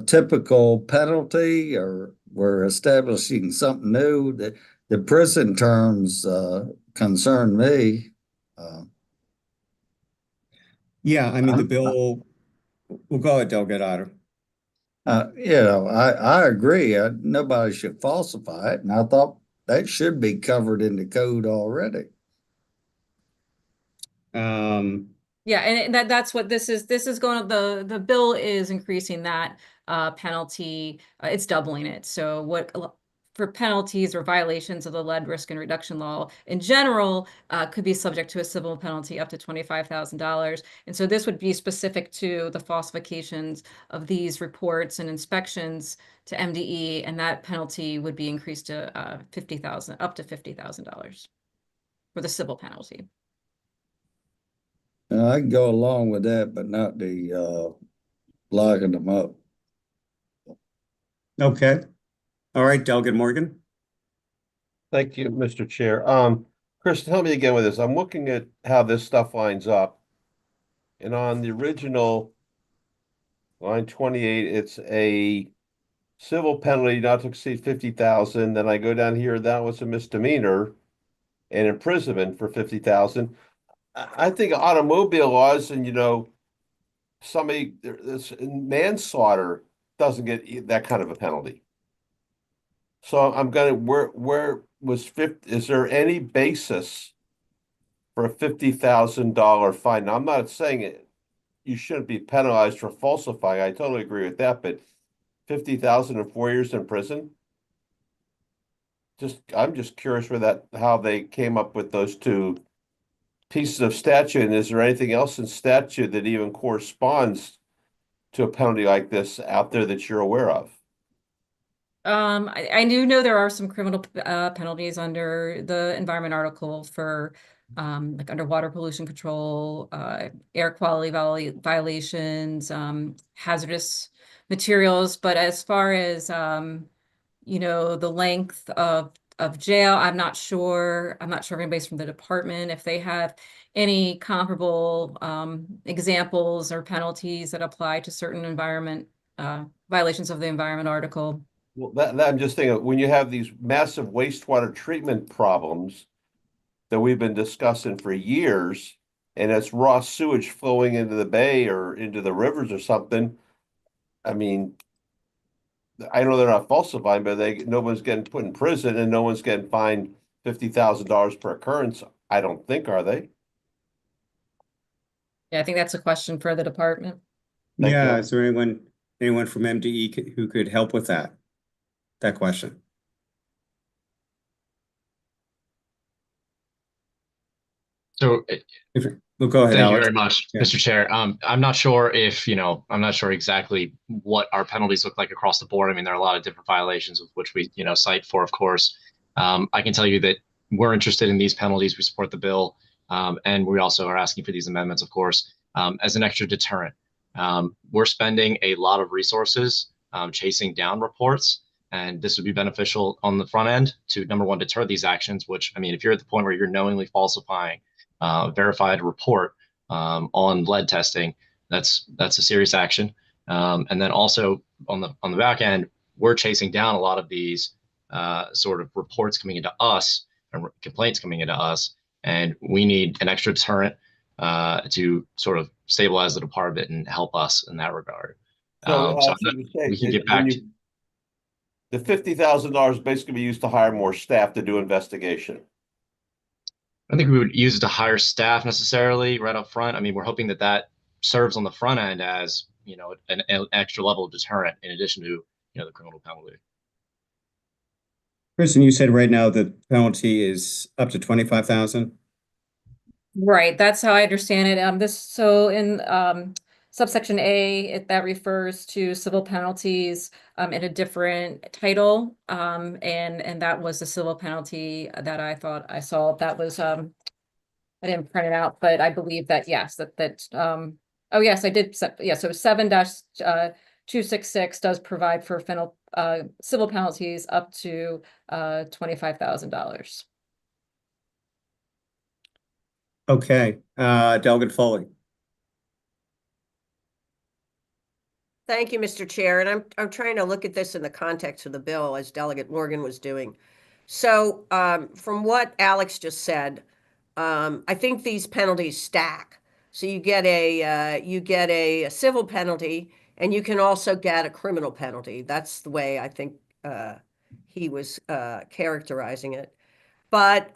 typical penalty, or we're establishing something new? The prison terms concern me. Yeah, I mean, the bill, we'll go ahead, Delegate Otto. You know, I agree. Nobody should falsify it, and I thought that should be covered in the code already. Yeah, and that's what this is. This is going to, the bill is increasing that penalty. It's doubling it. So what for penalties or violations of the lead risk and reduction law in general could be subject to a civil penalty up to $25,000. And so this would be specific to the falsifications of these reports and inspections to MDE, and that penalty would be increased to $50,000, up to $50,000 for the civil penalty. I can go along with that, but not the locking them up. Okay. All right, Delegate Morgan. Thank you, Mr. Chair. Chris, help me again with this. I'm looking at how this stuff lines up. And on the original line 28, it's a civil penalty not to exceed 50,000. Then I go down here, that was a misdemeanor and imprisonment for 50,000. I think automobile laws and, somebody that's manslaughter doesn't get that kind of a penalty. So I'm gonna, where was 50, is there any basis for a $50,000 fine? Now, I'm not saying it, you shouldn't be penalized for falsifying. I totally agree with that, but 50,000 and 4 years in prison? I'm just curious how they came up with those two pieces of statute. And is there anything else in statute that even corresponds to a penalty like this out there that you're aware of? I do know there are some criminal penalties under the environment article for like underwater pollution control, air quality violations, hazardous materials. But as far as the length of jail, I'm not sure. I'm not sure if anybody's from the department, if they have any comparable examples or penalties that apply to certain environment violations of the environment article. Well, that I'm just thinking, when you have these massive wastewater treatment problems that we've been discussing for years, and it's raw sewage flowing into the bay or into the rivers or something, I mean, I know they're not falsifying, but no one's getting put in prison and no one's getting fined $50,000 per occurrence. I don't think, are they? Yeah, I think that's a question for the department. Thank Yeah, you. is there anyone from MDE who could help with that question? So Well, go ahead, thank you Alex. very much, Yeah. Mr. Chair. I'm not sure I'm not sure exactly what our penalties look like across the board. I mean, there are a lot of different violations of which we, cite for, of course. I can tell you that we're interested in these penalties. We support the bill. And we also are asking for these amendments, of course, as an extra deterrent. We're spending a lot of resources chasing down reports, and this would be beneficial on the front end to, number one, deter these actions, which, I mean, if you're at the point where you're knowingly falsifying verified report on lead testing, that's a serious action. And then also on the back end, we're chasing down a lot of these sort of reports coming into us and complaints coming into us, and we need an extra deterrent to sort of stabilize the department and help us in that regard. We can get back to the $50,000 basically be used to hire more staff to do investigation. I think we would use it to hire staff necessarily right up front. I mean, we're hoping that serves on the front end as, an extra level of deterrent in addition to, the criminal penalty. Kristen, you said right now the penalty is up to 25,000. Right, that's how I understand it. So in subsection A, that refers to civil penalties in a different title, and that was the civil penalty that I thought I saw. That was I didn't print it out, but I believe that yes, oh yes, I did. Yeah, so 7-266 does provide for civil penalties up to $25,000. Okay, Delegate Foley. Thank you, Mr. Chair. And I'm trying to look at this in the context of the bill, as Delegate Morgan was doing. So from what Alex just said, I think these penalties stack. So you get a civil penalty, and you can also get a criminal penalty. That's the way I think he was characterizing it. But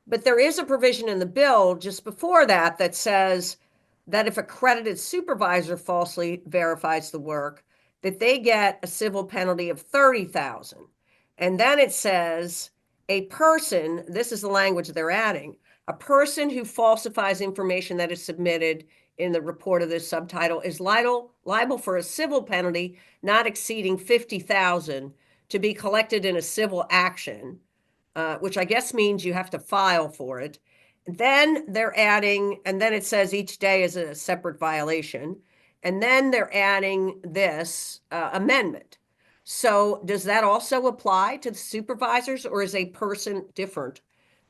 there is a provision in the bill just before that says that if a credited supervisor falsely verifies the work, that they get a civil penalty of $30,000. And then it says a person, this is the language they're adding, a person who falsifies information that is submitted in the report of this subtitle is liable for a civil penalty not exceeding 50,000 to be collected in a civil action, which I guess means you have to file for it. Then they're adding, and then it says each day is a separate violation. And then they're adding this amendment. So does that also apply to the supervisors, or is a person different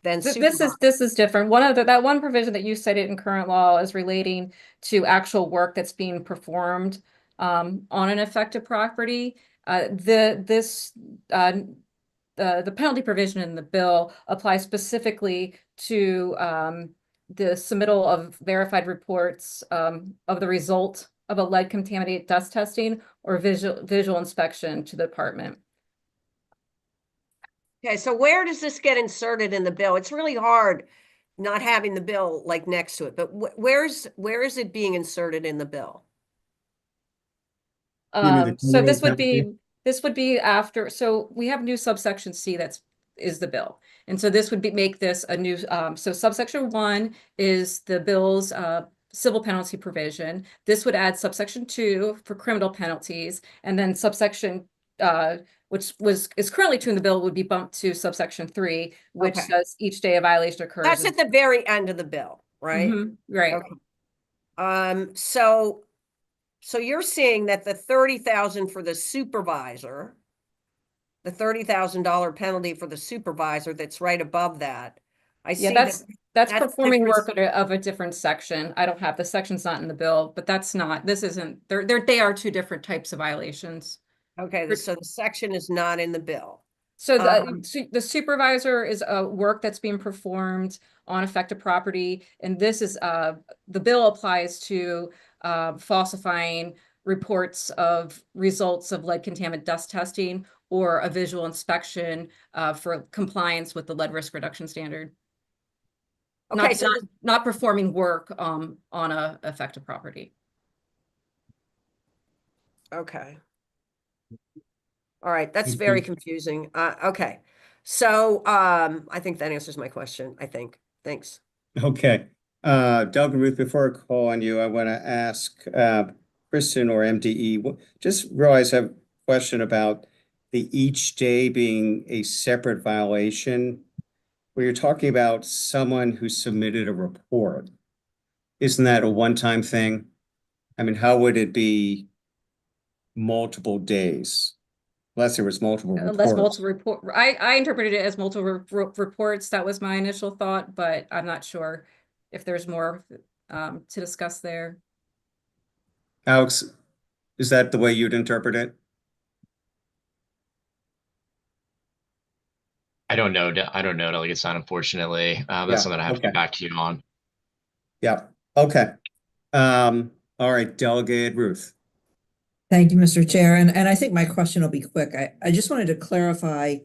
than supervisors? This is different. One of that one provision that you cited in current law is relating to actual work that's being performed on an affected property. The penalty provision in the bill applies specifically to the submittal of verified reports of the result of a lead contaminated dust testing or visual inspection to the department. Okay, so where does this get inserted in the bill? It's really hard not having the bill like next to it, but where is it being inserted in the bill? So this would be after, so we have new subsection C is the bill. And so this would make this a new, so subsection 1 is the bill's civil penalty provision. This would add subsection 2 for criminal penalties, and then subsection which is currently 2 in the bill would be bumped to subsection 3, which says each day a violation occurs. That's at the very end of the bill, right? Right. Okay. So you're seeing that the 30,000 for the supervisor, the $30,000 penalty for the supervisor that's right above that. I see that's performing work of a different section. I don't have the section's not in the bill, but this isn't, they are 2 different types of violations. Okay, so the section is not in the bill. So the supervisor is work that's being performed on affected property, and this is the bill applies to falsifying reports of results of lead contaminant dust testing or a visual inspection for compliance with the lead risk reduction standard. Okay, not performing work on a affected property. Okay. All right, that's very confusing. Okay. So I think that answers my question, I think. Thanks. Okay. Doug and Ruth, before I call on you, I want to ask Kristen or MDE, just realize I have a question about the each day being a separate violation. Where you're talking about someone who submitted a report. Isn't that a one-time thing? I mean, how would it be multiple days? Unless there was multiple reports. Unless multiple report, I interpreted it as multiple reports. That was my initial thought, but I'm not sure if there's more to discuss there. Alex, is that the way you'd interpret it? I don't know, Delegate Stein, unfortunately. That's something I have to get back to you on. Yeah, okay. All right, Delegate Ruth. Thank you, Mr. Chair. And I think my question will be quick. I just wanted to clarify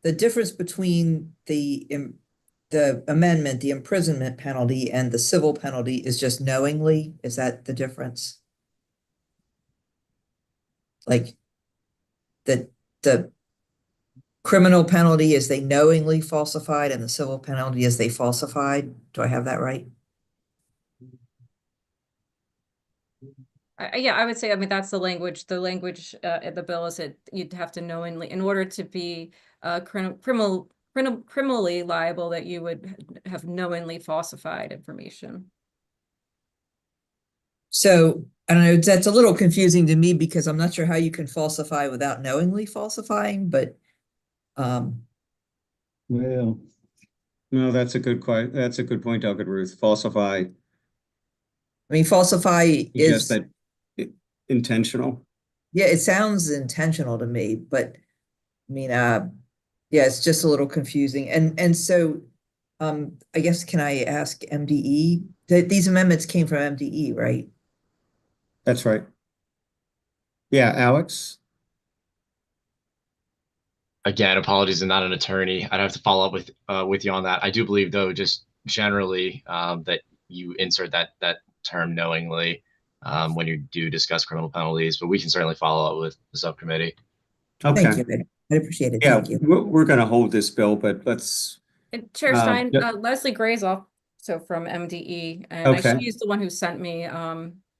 the difference between the amendment, the imprisonment penalty, and the civil penalty is just knowingly. Is that the difference? Like the criminal penalty is they knowingly falsified, and the civil penalty is they falsified. Do I have that right? Yeah, I would say, I mean, that's the language. The language in the bill is that you'd have to knowingly, in order to be criminally liable, that you would have knowingly falsified information. So I don't know, that's a little confusing to me because I'm not sure how you can falsify without knowingly falsifying, but well, no, that's a good point, Delegate Ruth. Falsify. I mean, falsify is that intentional. Yeah, it sounds intentional to me, but I mean, yeah, it's just a little confusing. And so, I guess, can I ask MDE that these amendments came from MDE, right? That's right. Yeah, Alex. Again, apologies, I'm not an attorney. I'd have to follow up with you on that. I do believe, though, just generally that you insert that term knowingly when you do discuss criminal penalties, but we can certainly follow up with the subcommittee. Okay. Thank you. I appreciate it. Yeah, Thank you. we're going to hold this bill, but let's. And Chair Stein, Leslie Gray's so from MDE, and Okay. she's the one who sent me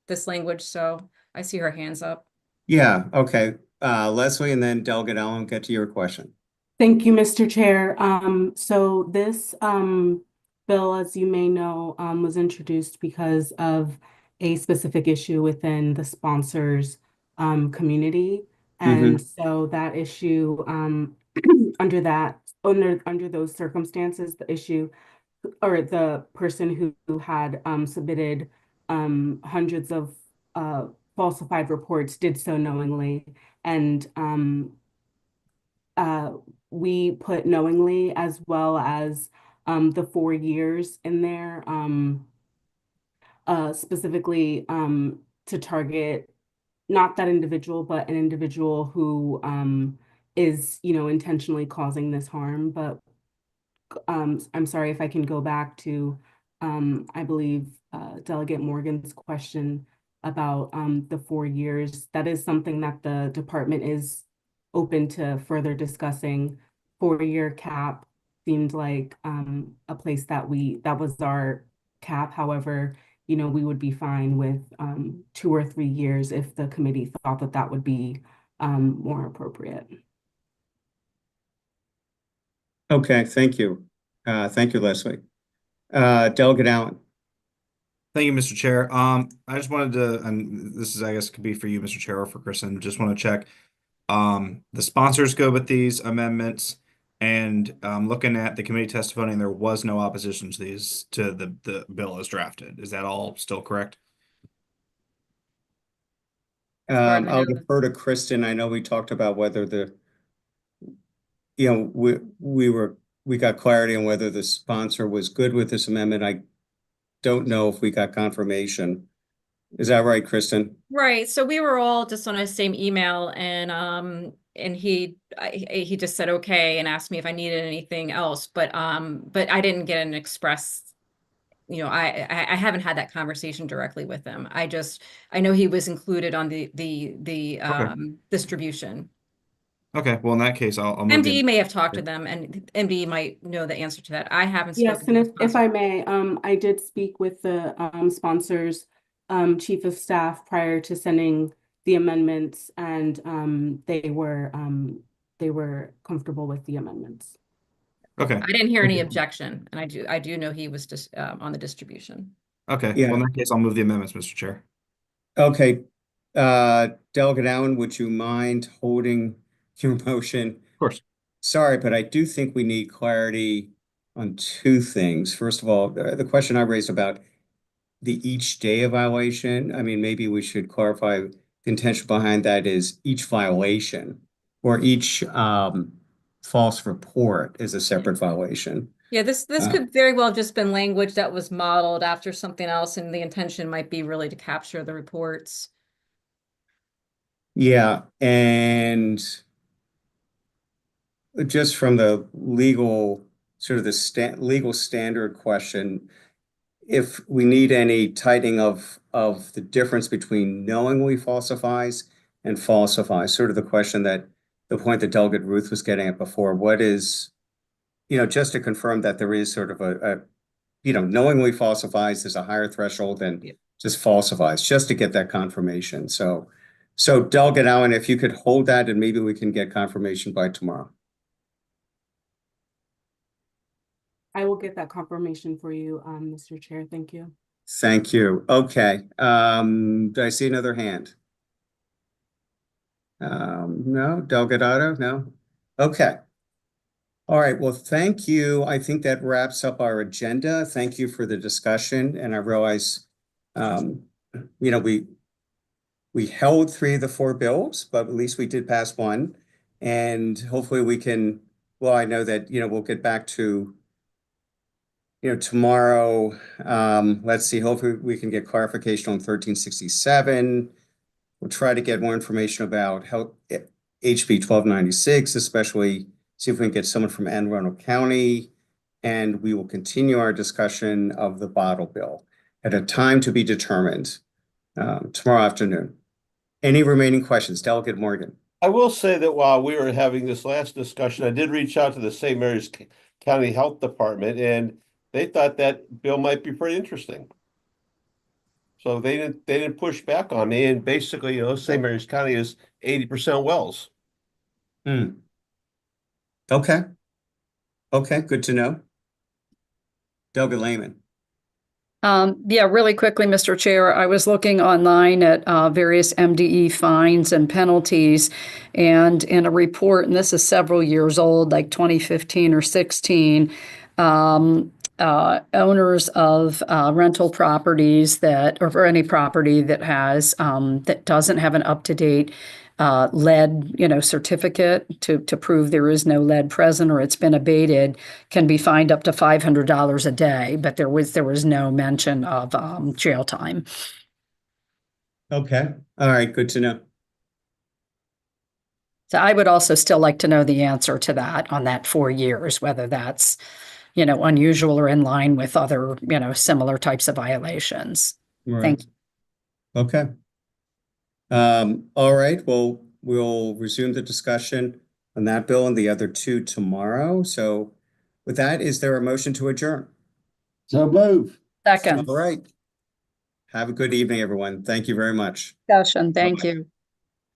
this language, so I see her hands up. Yeah, okay. Leslie and then Delegate Allen, get to your question. Thank you, Mr. Chair. So this bill, as you may know, was introduced because of a specific issue within the sponsors community. And so that issue, under those circumstances, the issue or the person who had submitted hundreds of falsified reports did so knowingly. And we put knowingly as well as the 4 years in there, specifically to target not that individual, but an individual who is, intentionally causing this harm. But I'm sorry if I can go back to, I believe, Delegate Morgan's question about the 4 years. That is something that the department is open to further discussing. 4-year cap seemed like a place that was our cap. However, we would be fine with 2 or 3 years if the committee thought that that would be more appropriate. Okay, thank you. Thank you, Leslie. Delegate Allen. Thank you, Mr. Chair. I just wanted to, and this is, I guess, could be for you, Mr. Chair, or for Kristen, just want to check. The sponsors go with these amendments, and looking at the committee testimony, there was no opposition to these, to the bill as drafted. Is that all still correct? I'll defer to Kristen. I know we talked about whether we got clarity on whether the sponsor was good with this amendment. I don't know if we got confirmation. Is that right, Kristen? Right. So we were all just on the same email, and he just said okay and asked me if I needed anything else, but I didn't get an express. I haven't had that conversation directly with him. I know he was included on the distribution. Okay, well, in that case, I'll move MDE may have talked to them, and MDE might know the answer to that. I haven't Yes, spoken and to the if I may, I did speak with the sponsors chief of staff prior to sending the amendments, and they were comfortable with the amendments. Okay. I didn't hear any objection, and I do know he was just on the distribution. Okay, Yeah. well, in that case, I'll move the amendments, Mr. Chair. Okay. Delegate Allen, would you mind holding your motion? Of course. Sorry, but I do think we need clarity on 2 things. First of all, the question I raised about the each day evaluation. I mean, maybe we should clarify the intention behind that is each violation or each false report is a separate violation. Yeah, this could very well have just been language that was modeled after something else, and the intention might be really to capture the reports. Yeah, and just from the legal, sort of the legal standard question, if we need any tightening of the difference between knowingly falsifies and falsifies, sort of the question that the point that Delegate Ruth was getting at before, what is, just to confirm that there is sort of a knowingly falsifies is a higher threshold than just falsifies, just to get that confirmation. So Delegate Allen, if you could hold that and maybe we can get confirmation by tomorrow. I will get that confirmation for you, Mr. Chair. Thank you. Thank you. Okay. Do I see another hand? No, Delegate Otto? No? Okay. All right. Well, thank you. I think that wraps up our agenda. Thank you for the discussion. And I realize, we held 3 of the 4 bills, but at least we did pass one. And hopefully we can, well, I know that, we'll get back to, tomorrow. Let's see, hopefully we can get clarification on 1367. We'll try to get more information about HB 1296, especially see if we can get someone from Anne Arundel County. And we will continue our discussion of the bottle bill at a time to be determined tomorrow afternoon. Any remaining questions? Delegate Morgan. I will say that while we were having this last discussion, I did reach out to the St. Mary's County Health Department, and they thought that bill might be pretty interesting. So they didn't push back on me, and basically, St. Mary's County is 80% wells. Okay. Okay, good to know. Delegate Lehman. Yeah, really quickly, Mr. Chair, I was looking online at various MDE fines and penalties, and in a report, and this is several years old, like 2015 or 16, owners of rental properties or any property that has that doesn't have an up-to-date lead, certificate to prove there is no lead present or it's been abated, can be fined up to $500 a day. But there was no mention of jail time. Okay. All right. Good to know. So I would also still like to know the answer to that on that 4 years, whether that's, unusual or in line with other, similar types of violations. Right. Thank you. Okay. All right. Well, we'll resume the discussion on that bill and the other two tomorrow. So with that, is there a motion to adjourn? So move. Second All right. Have a good evening, everyone. Thank you very much. discussion. Thank you.